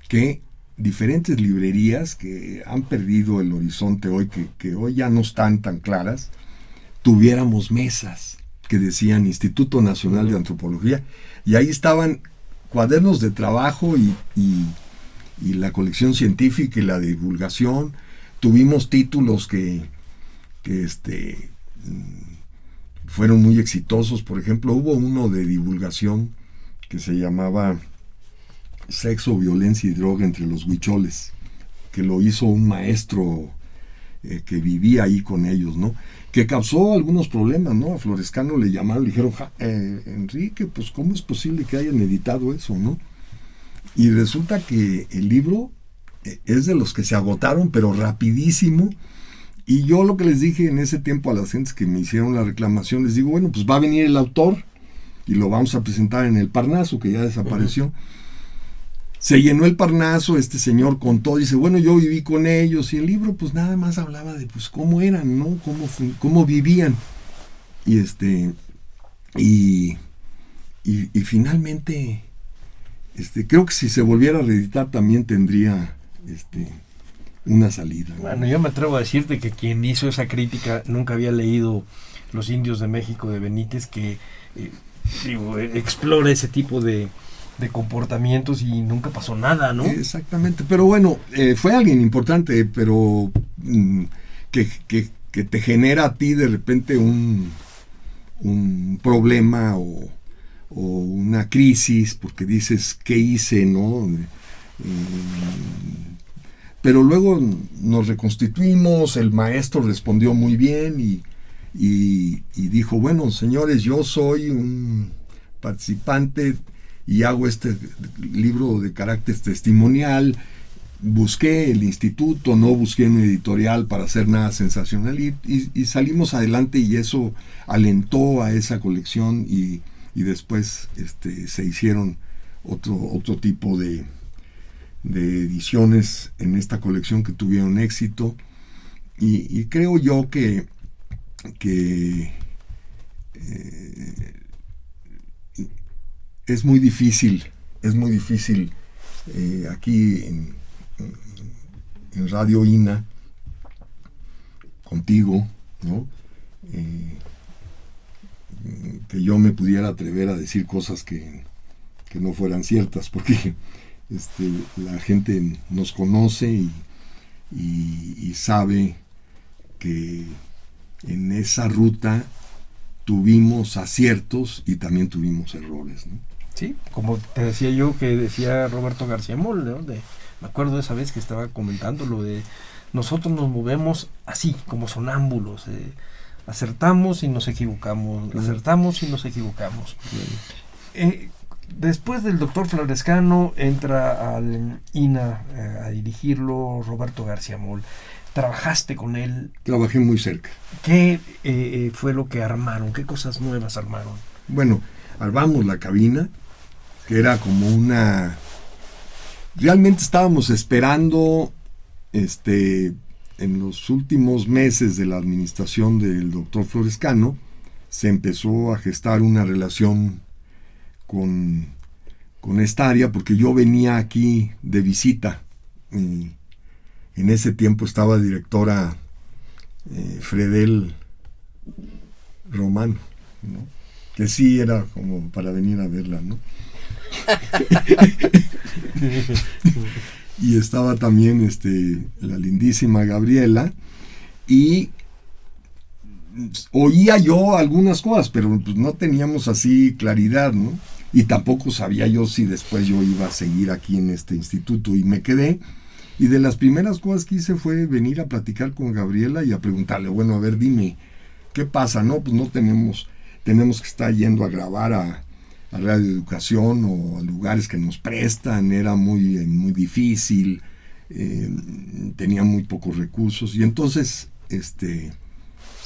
que diferentes librerías que han perdido el horizonte hoy, que hoy ya no están tan claras, tuviéramos mesas que decían Instituto Nacional de Antropología, y ahí estaban cuadernos de trabajo y la colección científica y la divulgación. Tuvimos títulos que fueron muy exitosos. Por ejemplo, hubo uno de divulgación que se llamaba Sexo, Violencia y Droga entre los Huicholes, que lo hizo un maestro que vivía ahí con ellos, ¿no? Que causó algunos problemas, ¿no? A Florescano le llamaron, le dijeron, Enrique, pues ¿cómo es posible que hayan editado eso, no? Y resulta que el libro es de los que se agotaron, pero rapidísimo. Y yo lo que les dije en ese tiempo a las gentes que me hicieron la reclamación, les digo, bueno, pues va a venir el autor y lo vamos a presentar en el Parnaso, que ya desapareció. Se llenó el Parnaso, este señor contó, dice, bueno, yo viví con ellos, y el libro pues nada más hablaba de pues cómo eran, ¿no? Cómo vivían. Y y finalmente, creo que si se volviera a reeditar también tendría una salida, ¿no? Bueno, yo me atrevo a decirte que quien hizo esa crítica nunca había leído Los Indios de México de Benítez, que explora ese tipo de comportamientos, y nunca pasó nada, ¿no? Exactamente, pero bueno, fue alguien importante, pero que te genera a ti de repente un problema o una crisis, porque dices, ¿qué hice, no? Pero luego nos reconstituimos, el maestro respondió muy bien, y y dijo, bueno, señores, yo soy un participante y hago este libro de carácter testimonial. Busqué el instituto, no busqué un editorial para hacer nada sensacional, y salimos adelante, y eso alentó a esa colección, y después se hicieron otro tipo de ediciones en esta colección que tuvieron éxito, y creo yo que es muy difícil aquí en Radio INA, contigo, ¿no? Que yo me pudiera atrever a decir cosas que no fueran ciertas, porque la gente nos conoce y sabe que en esa ruta tuvimos aciertos y también tuvimos errores, ¿no? Sí, como te decía yo, que decía Roberto García Moll, ¿no? Me acuerdo de esa vez que estaba comentando lo de nosotros nos movemos así, como sonámbulos, acertamos y nos equivocamos, acertamos y nos equivocamos. Después del doctor Florescano entra al INA a dirigirlo Roberto García Moll. ¿Trabajaste con él? Trabajé muy cerca. ¿Qué fue lo que armaron? ¿Qué cosas nuevas armaron? Bueno, armamos la cabina, que era como una... Realmente estábamos esperando, en los últimos meses de la administración del doctor Florescano, se empezó a gestar una relación con esta área, porque yo venía aquí de visita. En ese tiempo estaba directora Fredel Román, ¿no? Que sí era como para venir a verla, ¿no? Y estaba también la lindísima Gabriela, y oía yo algunas cosas, pero pues no teníamos así claridad, ¿no? Y tampoco sabía yo si después yo iba a seguir aquí en este instituto, y me quedé. Y de las primeras cosas que hice fue venir a platicar con Gabriela y a preguntarle, bueno, a ver, dime, ¿qué pasa? No, pues no tenemos que estar yendo a grabar a Radio Educación o a lugares que nos prestan, era muy difícil, tenía muy pocos recursos, y entonces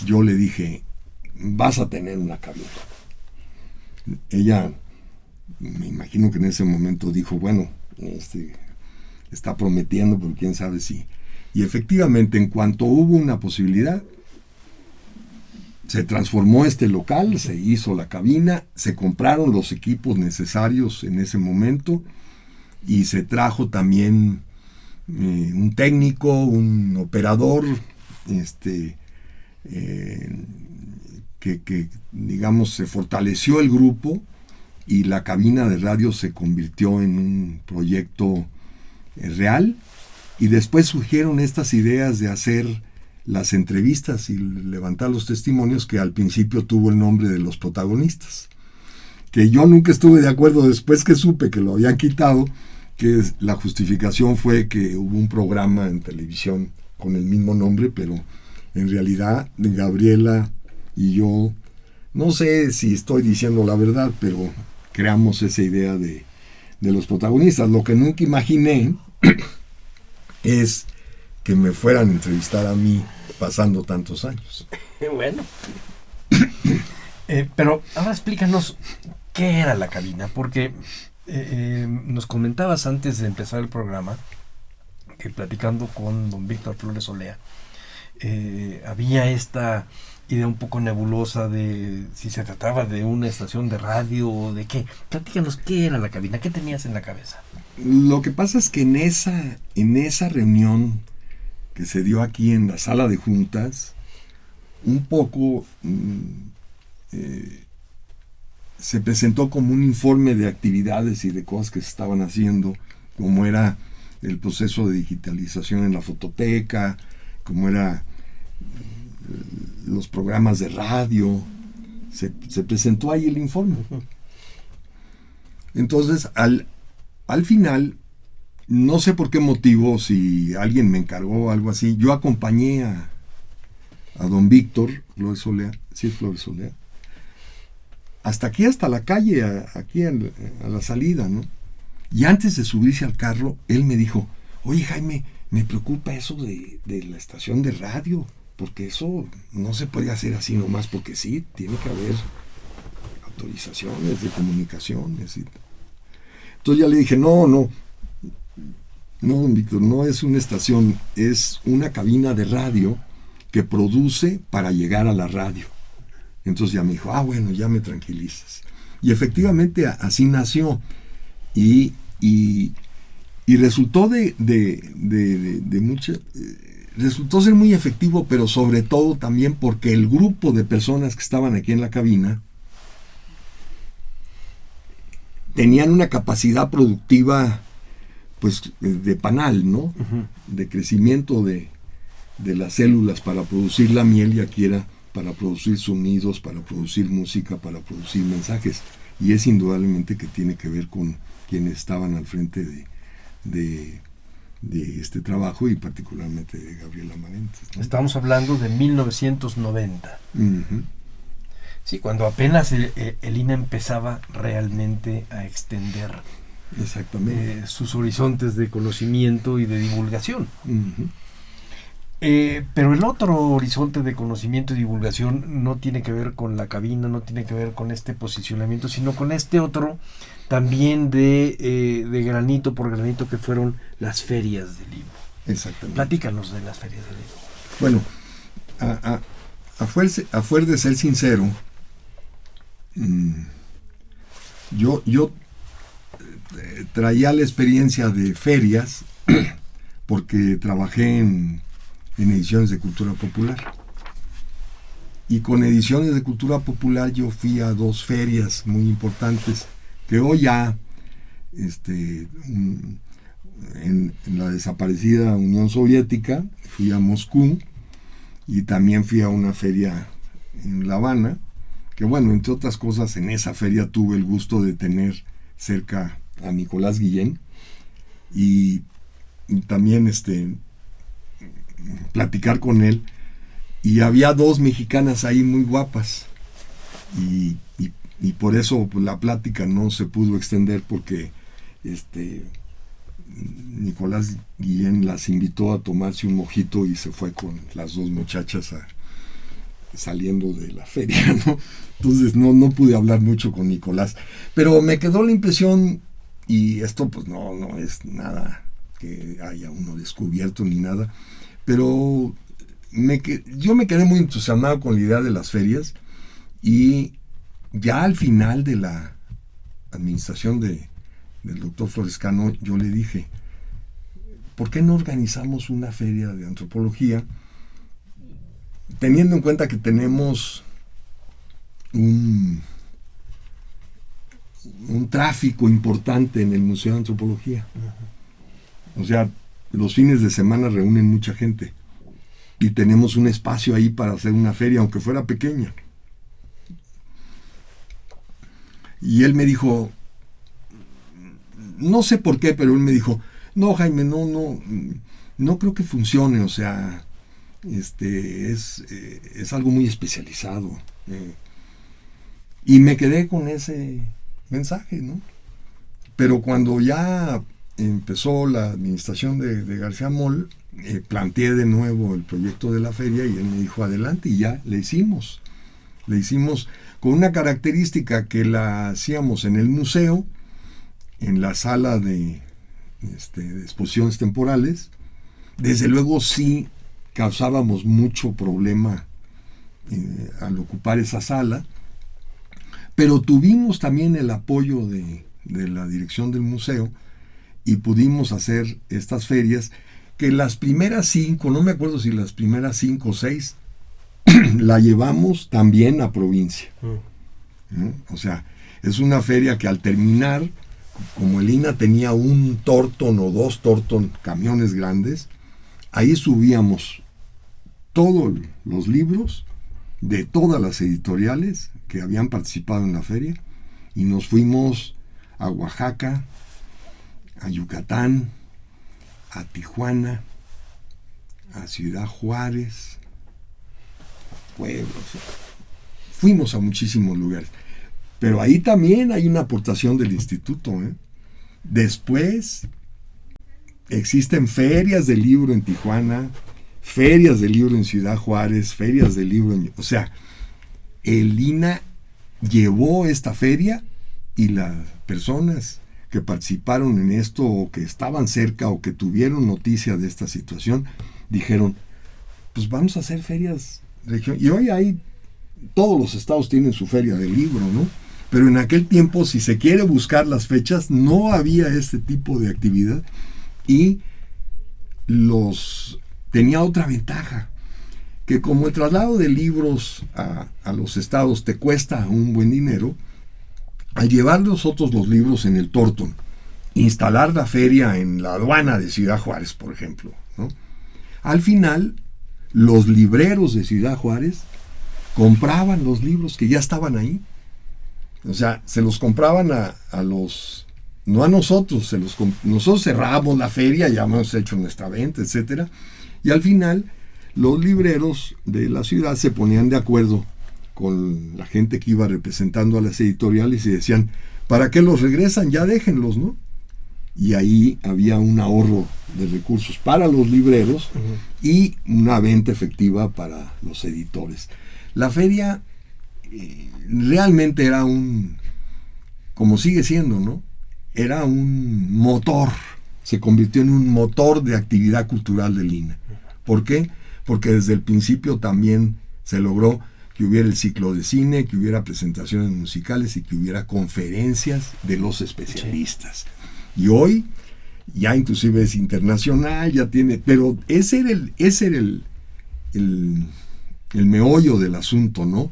yo le dije, vas a tener una cabina. Ella, me imagino que en ese momento dijo, bueno, está prometiendo, pero quién sabe si. Y efectivamente, en cuanto hubo una posibilidad, se transformó este local, se hizo la cabina, se compraron los equipos necesarios en ese momento, y se trajo también un técnico, un operador, que digamos se fortaleció el grupo, y la cabina de radio se convirtió en un proyecto real. Y después surgieron estas ideas de hacer las entrevistas y levantar los testimonios, que al principio tuvo el nombre de Los Protagonistas, que yo nunca estuve de acuerdo después que supe que lo habían quitado, que la justificación fue que hubo un programa en televisión con el mismo nombre, pero en realidad Gabriela y yo, no sé si estoy diciendo la verdad, pero creamos esa idea de Los Protagonistas. Lo que nunca imaginé es que me fueran a entrevistar a mí pasando tantos años. Bueno. Pero ahora explícanos qué era la cabina, porque nos comentabas antes de empezar el programa que platicando con don Víctor Flores Olea, había esta idea un poco nebulosa de si se trataba de una estación de radio o de qué. Platícanos qué era la cabina, qué tenías en la cabeza. Lo que pasa es que en esa reunión que se dio aquí en la sala de juntas, un poco se presentó como un informe de actividades y de cosas que se estaban haciendo, como era el proceso de digitalización en la fototeca, como era los programas de radio. Se presentó ahí el informe. Entonces, al final, no sé por qué motivo, si alguien me encargó algo así, yo acompañé a a don Víctor Flores Solea, sí, Flores Solea, hasta aquí, hasta la calle, aquí a la salida, ¿no? Y antes de subirse al carro, él me dijo, oye Jaime, me preocupa eso de la estación de radio, porque eso no se puede hacer así nomás, porque sí, tiene que haber autorizaciones de comunicaciones. Entonces ya le dije, no, don Víctor, no es una estación, es una cabina de radio que produce para llegar a la radio. Entonces ya me dijo, bueno, ya me tranquilizas. Y efectivamente así nació. Y resultó resultó ser muy efectivo, pero sobre todo también porque el grupo de personas que estaban aquí en la cabina tenían una capacidad productiva, pues, de panal, ¿no? Uh-huh. De crecimiento de las células para producir la miel, y aquí era para producir sonidos, para producir música, para producir mensajes. Y es indudablemente que tiene que ver con quienes estaban al frente de este trabajo, y particularmente de Gabriela Marentes, ¿no? Estamos hablando de 1990. Uh-huh. Sí, cuando apenas el INA empezaba realmente a extender exactamente sus horizontes de conocimiento y de divulgación. Uh-huh. Pero el otro horizonte de conocimiento y divulgación no tiene que ver con la cabina, no tiene que ver con este posicionamiento, sino con este otro también de granito por granito, que fueron las ferias del libro. Exactamente. Platícanos de las ferias del libro. Bueno, a fuerza de ser sincero, yo traía la experiencia de ferias porque trabajé en ediciones de cultura popular, y con ediciones de cultura popular yo fui a 2 ferias muy importantes que hoy ya en la desaparecida Unión Soviética. Fui a Moscú y también fui a una feria en La Habana, que bueno, entre otras cosas, en esa feria tuve el gusto de tener cerca a Nicolás Guillén y también platicar con él, y había 2 mexicanas ahí muy guapas, y por eso pues, la plática no se pudo extender, porque Nicolás Guillén las invitó a tomarse un mojito y se fue con las 2 muchachas saliendo de la feria, ¿no? Entonces no pude hablar mucho con Nicolás, pero me quedó la impresión, y esto pues no es nada que haya uno descubierto ni nada, pero yo me quedé muy entusiasmado con la idea de las ferias, y ya al final de la administración del doctor Flores Cano, yo le dije, ¿por qué no organizamos una feria de antropología, teniendo en cuenta que tenemos un tráfico importante en el Museo de Antropología? O sea, los fines de semana reúnen mucha gente, y tenemos un espacio ahí para hacer una feria, aunque fuera pequeña. Y él me dijo, no sé por qué, pero él me dijo, no, Jaime, no creo que funcione, o sea, es algo muy especializado. Y me quedé con ese mensaje, ¿no? Pero cuando ya empezó la administración de García Moll, planteé de nuevo el proyecto de la feria, y él me dijo, adelante, y ya le hicimos con una característica, que la hacíamos en el museo, en la sala de exposiciones temporales. Desde luego sí causábamos mucho problema al ocupar esa sala, pero tuvimos también el apoyo de la dirección del museo, y pudimos hacer estas ferias, que las primeras 5, no me acuerdo si las primeras 5 o 6, la llevamos también a provincia. ¿No? O sea, es una feria que al terminar, como el INA tenía un Torton o 2 Torton, camiones grandes, ahí subíamos todos los libros de todas las editoriales que habían participado en la feria, y nos fuimos a Oaxaca, a Yucatán, a Tijuana, a Ciudad Juárez, pueblos. Fuimos a muchísimos lugares. Pero ahí también hay una aportación del instituto, ¿eh? Después existen ferias de libro en Tijuana, ferias de libro en Ciudad Juárez, ferias de libro en... O sea, el INA llevó esta feria y las personas que participaron en esto o que estaban cerca o que tuvieron noticia de esta situación, dijeron, pues vamos a hacer ferias regionales. Y hoy todos los estados tienen su feria del libro, ¿no? Pero en aquel tiempo, si se quiere buscar las fechas, no había este tipo de actividad y tenía otra ventaja, que como el traslado de libros a los estados te cuesta un buen dinero, al llevar nosotros los libros en el Thornton, instalar la feria en la aduana de Ciudad Juárez, por ejemplo, ¿no? Al final, los libreros de Ciudad Juárez compraban los libros que ya estaban ahí. O sea, se los compraban a los... No a nosotros, nosotros cerrábamos la feria, ya hemos hecho nuestra venta, etcétera, y al final los libreros de la ciudad se ponían de acuerdo con la gente que iba representando a las editoriales y decían, ¿para qué los regresan? Ya déjenlos, ¿no? Y ahí había un ahorro de recursos para los libreros y una venta efectiva para los editores. La feria realmente era como sigue siendo, ¿no? Era un motor, se convirtió en un motor de actividad cultural del INA. ¿Por qué? Porque desde el principio también se logró que hubiera el ciclo de cine, que hubiera presentaciones musicales y que hubiera conferencias de los especialistas. Y hoy ya inclusive es internacional, ya tiene, pero ese era el meollo del asunto, ¿no?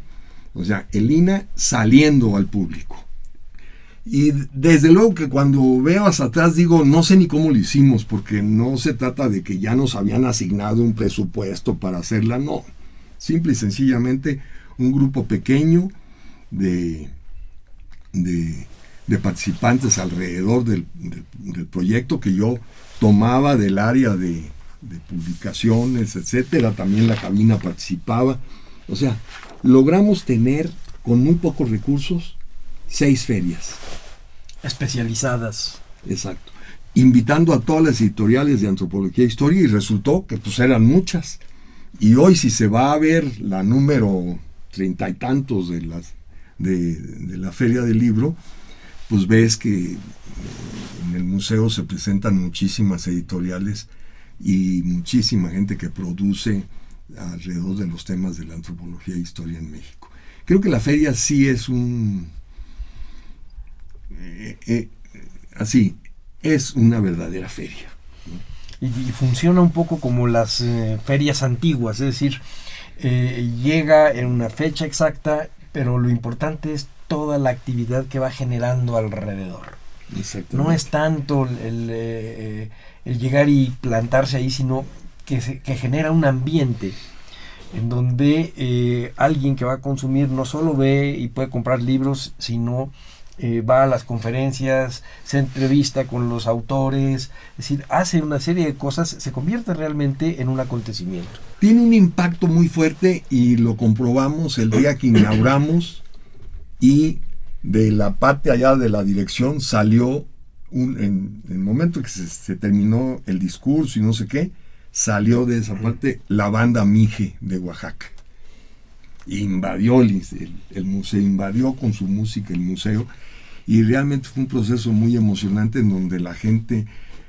O sea, el INA saliendo al público. Y desde luego que cuando veo hacia atrás digo, no sé ni cómo lo hicimos, porque no se trata de que ya nos habían asignado un presupuesto para hacerla, no. Simple y sencillamente un grupo pequeño de participantes alrededor del proyecto que yo tomaba del área de publicaciones, etcétera. También la cabina participaba. O sea, logramos tener con muy pocos recursos 6 ferias especializadas. Exacto. Invitando a todas las editoriales de antropología e historia, y resultó que pues eran muchas. Y hoy si se va a ver la número 30 y tantos de la feria del libro, pues ves que en el museo se presentan muchísimas editoriales y muchísima gente que produce alrededor de los temas de la antropología e historia en México. Creo que la feria sí es es una verdadera feria, ¿no? Y funciona un poco como las ferias antiguas, es decir, llega en una fecha exacta, pero lo importante es toda la actividad que va generando alrededor. No es tanto el llegar y plantarse ahí, sino que genera un ambiente en donde alguien que va a consumir no solo ve y puede comprar libros, sino va a las conferencias, se entrevista con los autores, es decir, hace una serie de cosas, se convierte realmente en un acontecimiento. Tiene un impacto muy fuerte y lo comprobamos el día que inauguramos, y de la parte allá de la dirección salió, en el momento que se terminó el discurso y no sé qué, salió de esa parte la banda Mije de Oaxaca. Invadió el museo, invadió con su música el museo, y realmente fue un proceso muy emocionante en donde la gente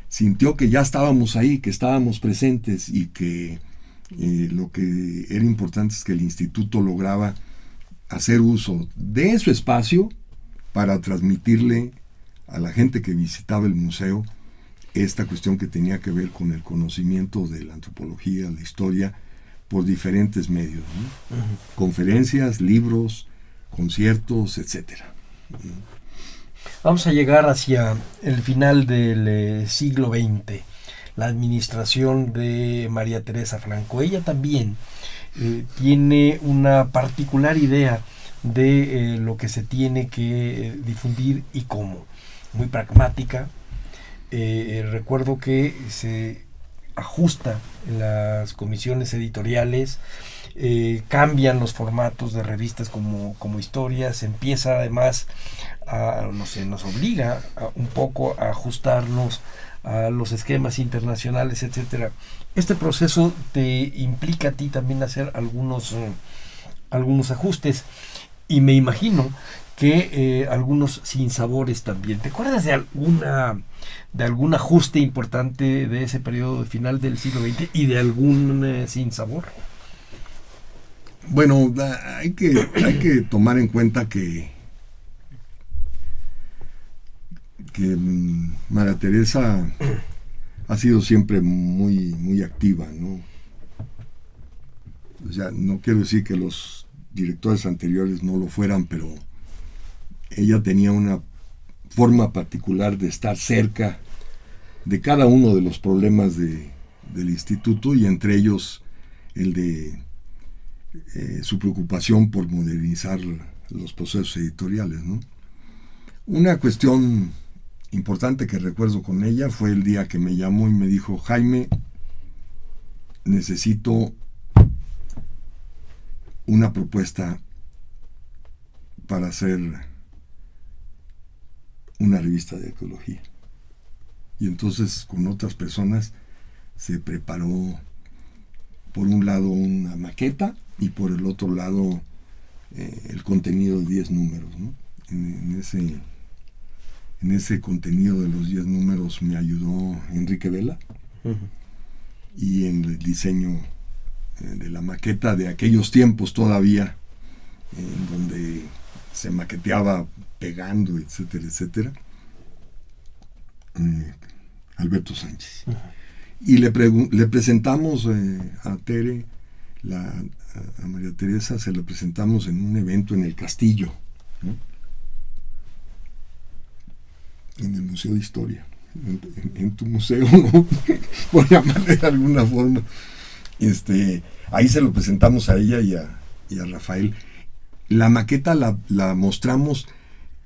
sintió que ya estábamos ahí, que estábamos presentes, y que lo que era importante es que el instituto lograba hacer uso de su espacio para transmitirle a la gente que visitaba el museo esta cuestión que tenía que ver con el conocimiento de la antropología, la historia, por diferentes medios, ¿no? Conferencias, libros, conciertos, etcétera. Vamos a llegar hacia el final del siglo XX, la administración de María Teresa Franco. Ella también tiene una particular idea de lo que se tiene que difundir y cómo. Muy pragmática. Recuerdo que se ajusta en las comisiones editoriales cambian los formatos de revistas como historias, empieza además nos obliga un poco a ajustarnos a los esquemas internacionales, etcétera. Este proceso te implica a ti también hacer algunos ajustes, y me imagino que algunos sinsabores también. ¿Te acuerdas de algún ajuste importante de ese periodo final del siglo XX y de algún sinsabor? Bueno, hay que tomar en cuenta que María Teresa ha sido siempre muy, muy activa, ¿no? O sea, no quiero decir que los directores anteriores no lo fueran, pero ella tenía una forma particular de estar cerca de cada uno de los problemas del instituto, y entre ellos el de su preocupación por modernizar los procesos editoriales, ¿no? Una cuestión importante que recuerdo con ella fue el día que me llamó y me dijo: Jaime, necesito una propuesta para hacer una revista de arqueología. Y entonces, con otras personas, se preparó por un lado una maqueta y por el otro lado el contenido de 10 números, ¿no? En ese contenido de los 10 números me ayudó Enrique Vela. Uh-huh. Y en el diseño de la maqueta de aquellos tiempos todavía, en donde se maqueteaba pegando, etcétera, etcétera, Alberto Sánchez. Uh-huh. Y le presentamos a Tere, a María Teresa, se lo presentamos en un evento en el Castillo, ¿no? En el Museo de Historia, en tu museo, ¿no? Por llamarle de alguna forma. Ahí se lo presentamos a ella y a Rafael. La maqueta la mostramos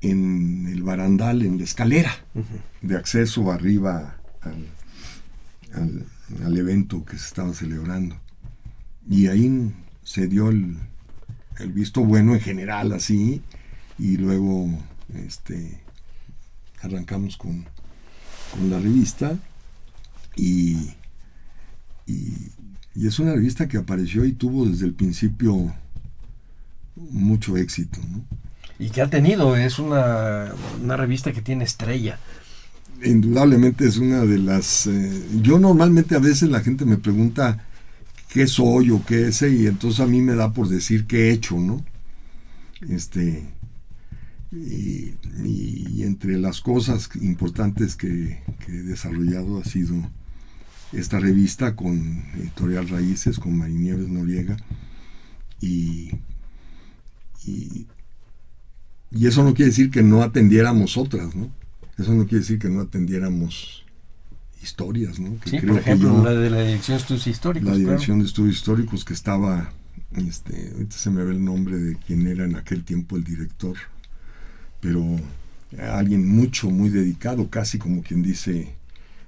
en el barandal, en la escalera uh-huh. de acceso arriba al evento que se estaba celebrando. Y ahí se dio el visto bueno en general, así, y luego arrancamos con la revista, y es una revista que apareció y tuvo desde el principio mucho éxito, ¿no? Y que ha tenido, es una revista que tiene estrella. Indudablemente es una de las... yo normalmente, a veces la gente me pregunta qué soy o qué es, y entonces a mí me da por decir qué he hecho, ¿no? Y entre las cosas importantes que he desarrollado ha sido esta revista con Editorial Raíces, con Marinieves Noriega, y eso no quiere decir que no atendiéramos otras, ¿no? Eso no quiere decir que no atendiéramos historias, ¿no? Que sí, creo por ejemplo, que yo, la de la Dirección de Estudios Históricos. La Dirección de Estudios Históricos, que estaba, ahorita se me ve el nombre de quien era en aquel tiempo el director, pero alguien muy dedicado, casi como quien dice,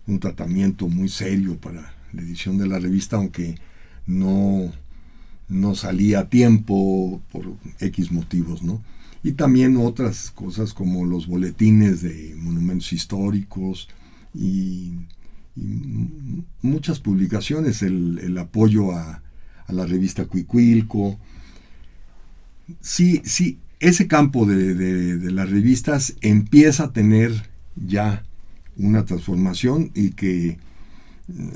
un tratamiento muy serio para la edición de la revista, aunque no salía a tiempo por X motivos, ¿no? Y también otras cosas como los boletines de monumentos históricos y muchas publicaciones, el apoyo a la revista Cuicuilco. Sí, ese campo de las revistas empieza a tener ya una transformación, y que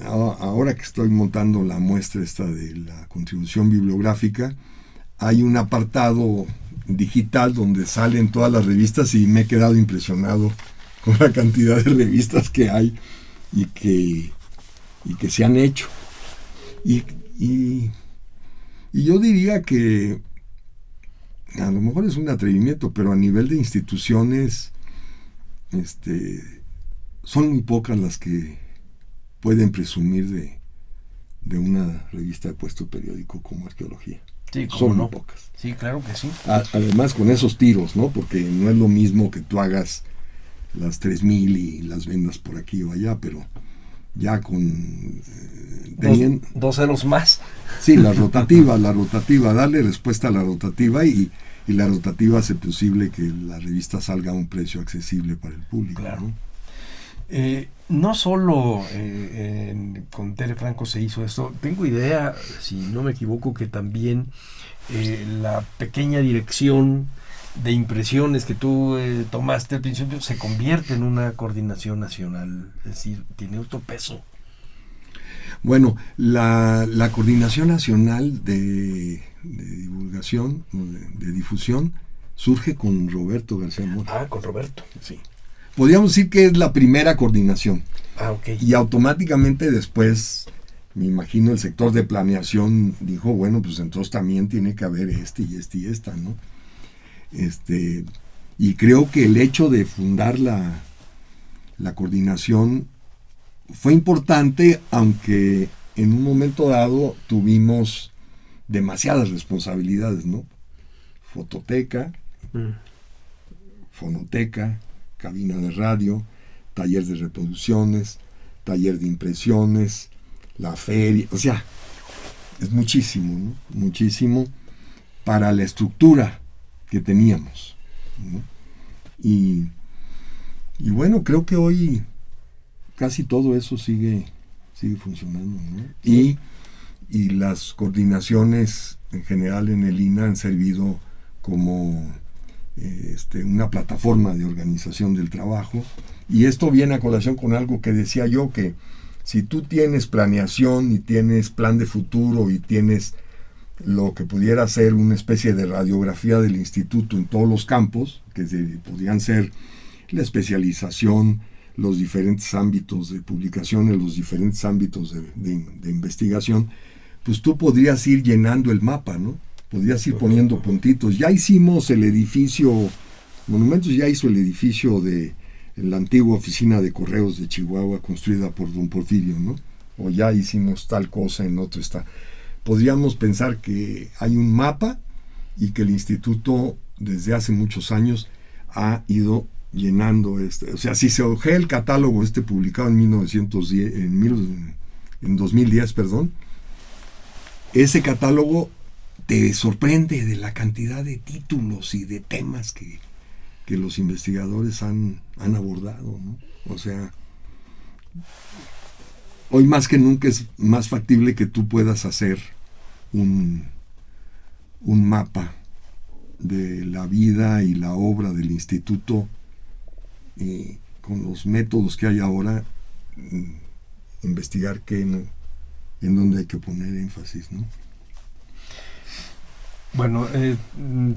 ahora que estoy montando la muestra esta de la contribución bibliográfica, hay un apartado digital donde salen todas las revistas, y me he quedado impresionado con la cantidad de revistas que hay y que se han hecho. Y yo diría que a lo mejor es un atrevimiento, pero a nivel de instituciones son muy pocas las que pueden presumir de una revista de puesto periódico como Arqueología. Sí, son no. muy pocas. Sí, claro que sí. Además, con esos tiros, ¿no? Porque no es lo mismo que tú hagas las 3,000 y las vendas por aquí o allá, pero ya con... dos ceros más. Sí, la rotativa, darle respuesta a la rotativa y la rotativa hace posible que la revista salga a un precio accesible para el público. Claro. ¿No? No solo con Tere Franco se hizo esto, tengo idea, si no me equivoco, que también la pequeña dirección de impresiones que tú tomaste al principio se convierte en una coordinación nacional, es decir, tiene otro peso. Bueno, la Coordinación Nacional de Divulgación, de Difusión, surge con Roberto García Mora. Ah, con Roberto. Sí. Podríamos decir que es la primera coordinación. Ah, ok. Y automáticamente después, me imagino, el sector de planeación dijo, bueno, pues entonces también tiene que haber y esta, ¿no? Y creo que el hecho de fundar la coordinación fue importante, aunque en un momento dado tuvimos demasiadas responsabilidades, ¿no? Fototeca, fonoteca, cabina de radio, taller de reproducciones, taller de impresiones, la feria, o sea, es muchísimo, ¿no? Muchísimo para la estructura que teníamos, ¿no? Y bueno, creo que hoy casi todo eso sigue funcionando, ¿no? Y las coordinaciones en general en el INA han servido como una plataforma de organización del trabajo, y esto viene a colación con algo que decía yo, que si tú tienes planeación y tienes plan de futuro y tienes lo que pudiera ser una especie de radiografía del instituto en todos los campos, que podrían ser la especialización, los diferentes ámbitos de publicaciones, los diferentes ámbitos de investigación, pues tú podrías ir llenando el mapa, ¿no? Podrías ir poniendo puntitos. Ya hicimos el edificio, Monumentos ya hizo el edificio de la antigua oficina de correos de Chihuahua, construida por don Porfirio, ¿no? O ya hicimos tal cosa en otro está. Podríamos pensar que hay un mapa y que el instituto desde hace muchos años ha ido llenando o sea, si se ojea el catálogo publicado en 2010, ese catálogo te sorprende de la cantidad de títulos y de temas que los investigadores han abordado, ¿no? O sea, hoy más que nunca es más factible que tú puedas hacer un mapa de la vida y la obra del instituto con los métodos que hay ahora, investigar en dónde hay que poner énfasis, ¿no? Bueno,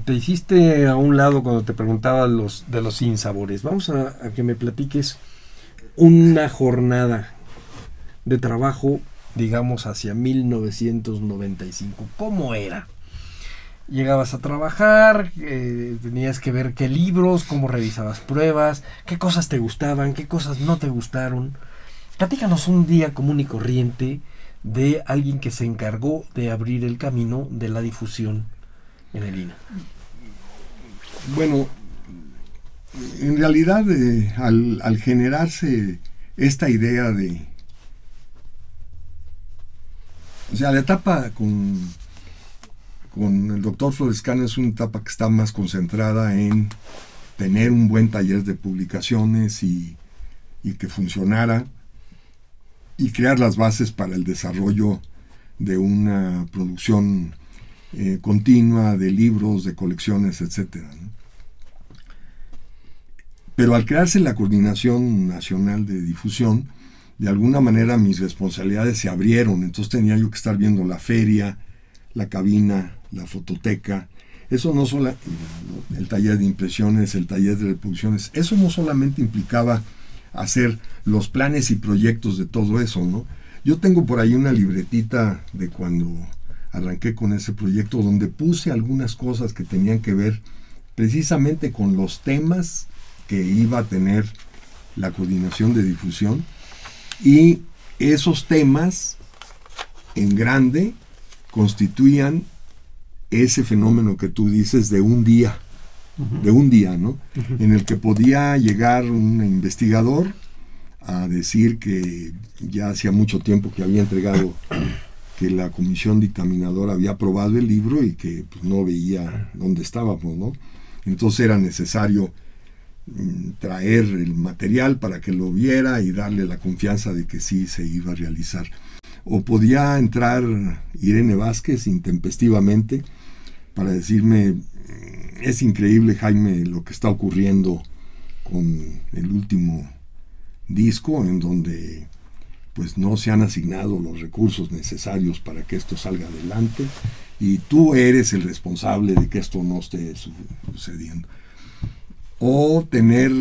te hiciste a un lado cuando te preguntaba de los sinsabores. Vamos a que me platiques una jornada de trabajo, digamos, hacia 1995. ¿Cómo era? Llegabas a trabajar, tenías que ver qué libros, cómo revisabas pruebas, qué cosas te gustaban, qué cosas no te gustaron. Platícanos un día común y corriente de alguien que se encargó de abrir el camino de la difusión en el INA. Bueno, en realidad al generarse esta idea o sea, la etapa con el doctor Florescano es una etapa que está más concentrada en tener un buen taller de publicaciones y que funcionara, y crear las bases para el desarrollo de una producción continua de libros, de colecciones, etcétera, ¿no? Pero al crearse la Coordinación Nacional de Difusión, de alguna manera mis responsabilidades se abrieron. Entonces tenía yo que estar viendo la feria, la cabina, la fototeca, eso no solo, el taller de impresiones, el taller de reproducciones, eso no solamente implicaba hacer los planes y proyectos de todo eso, ¿no? Yo tengo por ahí una libretita de cuando arranqué con ese proyecto, donde puse algunas cosas que tenían que ver precisamente con los temas que iba a tener la Coordinación de Difusión, y esos temas en grande constituían ese fenómeno que tú dices de un día, ¿no? En el que podía llegar un investigador a decir que ya hacía mucho tiempo que había entregado, que la comisión dictaminadora había aprobado el libro y que pues, no veía dónde estábamos, ¿no? Entonces era necesario traer el material para que lo viera y darle la confianza de que sí se iba a realizar. O podía entrar Irene Vázquez intempestivamente para decirme: es increíble, Jaime, lo que está ocurriendo con el último disco, en donde pues no se han asignado los recursos necesarios para que esto salga adelante y tú eres el responsable de que esto no esté sucediendo. O tener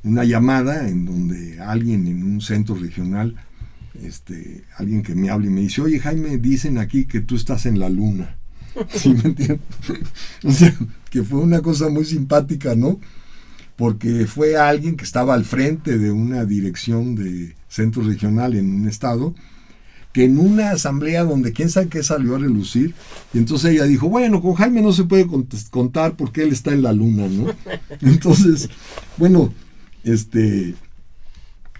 una llamada en donde alguien en un centro regional, alguien que me hable y me dice: oye, Jaime, dicen aquí que tú estás en la luna. ¿Sí me entiendes? O sea, que fue una cosa muy simpática, ¿no? Porque fue alguien que estaba al frente de una dirección de centro regional en un estado, que en una asamblea donde quién sabe qué salió a relucir, y entonces ella dijo: bueno, con Jaime no se puede contar porque él está en la luna, ¿no? Entonces, bueno,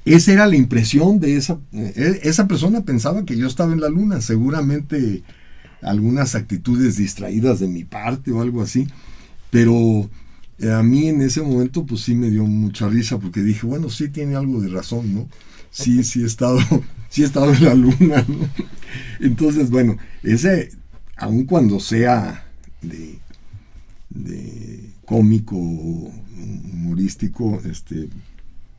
esa era la impresión de esa persona. Pensaba que yo estaba en la luna, seguramente algunas actitudes distraídas de mi parte o algo así, pero a mí en ese momento pues sí me dio mucha risa, porque dije: bueno, sí tiene algo de razón, ¿no? Sí he estado en la luna, ¿no? Entonces, bueno, ese, aun cuando sea de cómico, humorístico,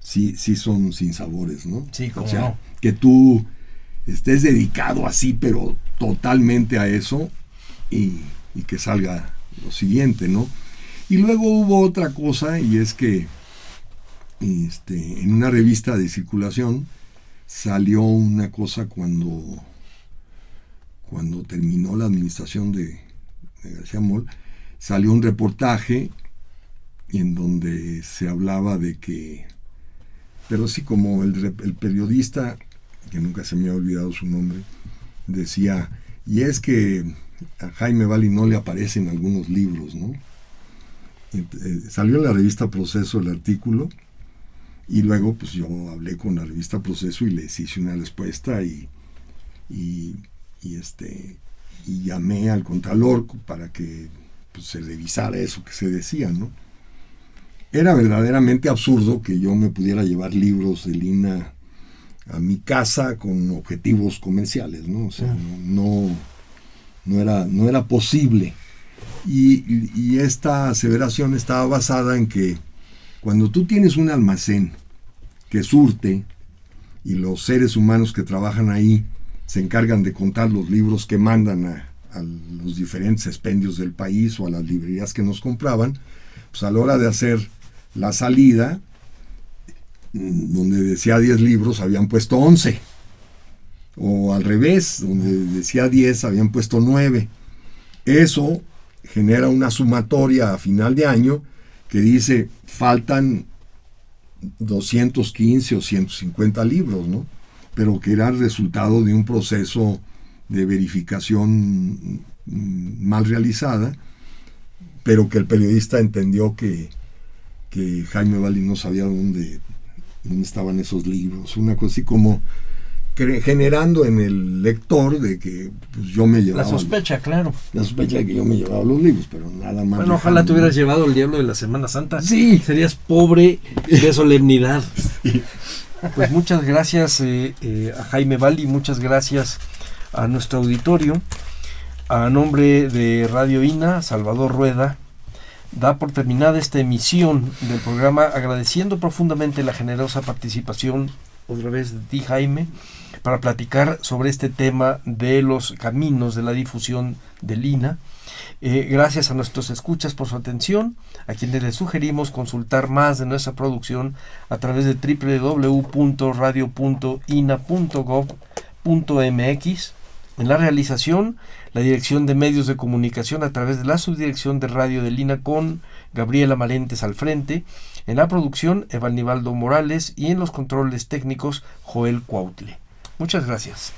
sí son sinsabores, ¿no? Sí, como o sea, no. Que tú estés dedicado así, pero totalmente a eso, y que salga lo siguiente, ¿no? Y luego hubo otra cosa, y es que en una revista de circulación salió una cosa cuando terminó la administración de García Moll, salió un reportaje en donde se hablaba de que, pero sí, como el periodista, que nunca se me ha olvidado su nombre, decía: y es que a Jaime Valli no le aparecen algunos libros, ¿no? Salió en la revista Proceso el artículo, y luego pues yo hablé con la revista Proceso y les hice una respuesta y llamé al Contralor para que pues, se revisara eso que se decía, ¿no? Era verdaderamente absurdo que yo me pudiera llevar libros de Lina a mi casa con objetivos comerciales, ¿no? O sea, no era posible. Y esta aseveración estaba basada en que cuando tú tienes un almacén que surte, y los seres humanos que trabajan ahí se encargan de contar los libros que mandan a los diferentes expendios del país o a las librerías que nos compraban, pues a la hora de hacer la salida, donde decía 10 libros, habían puesto 11. O al revés, donde decía 10, habían puesto 9. Eso genera una sumatoria a final de año que dice: faltan 215 o 150 libros, ¿no? Pero que era el resultado de un proceso de verificación mal realizada, pero que el periodista entendió que Jaime Valli no sabía dónde estaban esos libros, una cosa así como generando en el lector de que pues, yo me llevaba... La sospecha, claro. La sospecha de que yo me llevaba los libros, pero nada más. Bueno, ojalá te hubieras llevado el diablo de la Semana Santa. Sí. Serías pobre de solemnidad. Sí. Pues muchas gracias a Jaime Valli, muchas gracias a nuestro auditorio. A nombre de Radio INA, Salvador Rueda da por terminada esta emisión del programa, agradeciendo profundamente la generosa participación otra vez de ti, Jaime, para platicar sobre este tema de los caminos de la difusión del INA. Gracias a nuestros escuchas por su atención, a quienes les sugerimos consultar más de nuestra producción a través de www.radio.ina.gov.mx. En la realización, la Dirección de Medios de Comunicación a través de la Subdirección de Radio del INA con Gabriela Malentes al frente. En la producción, Evalnivaldo Morales, y en los controles técnicos, Joel Cuautle. Muchas gracias.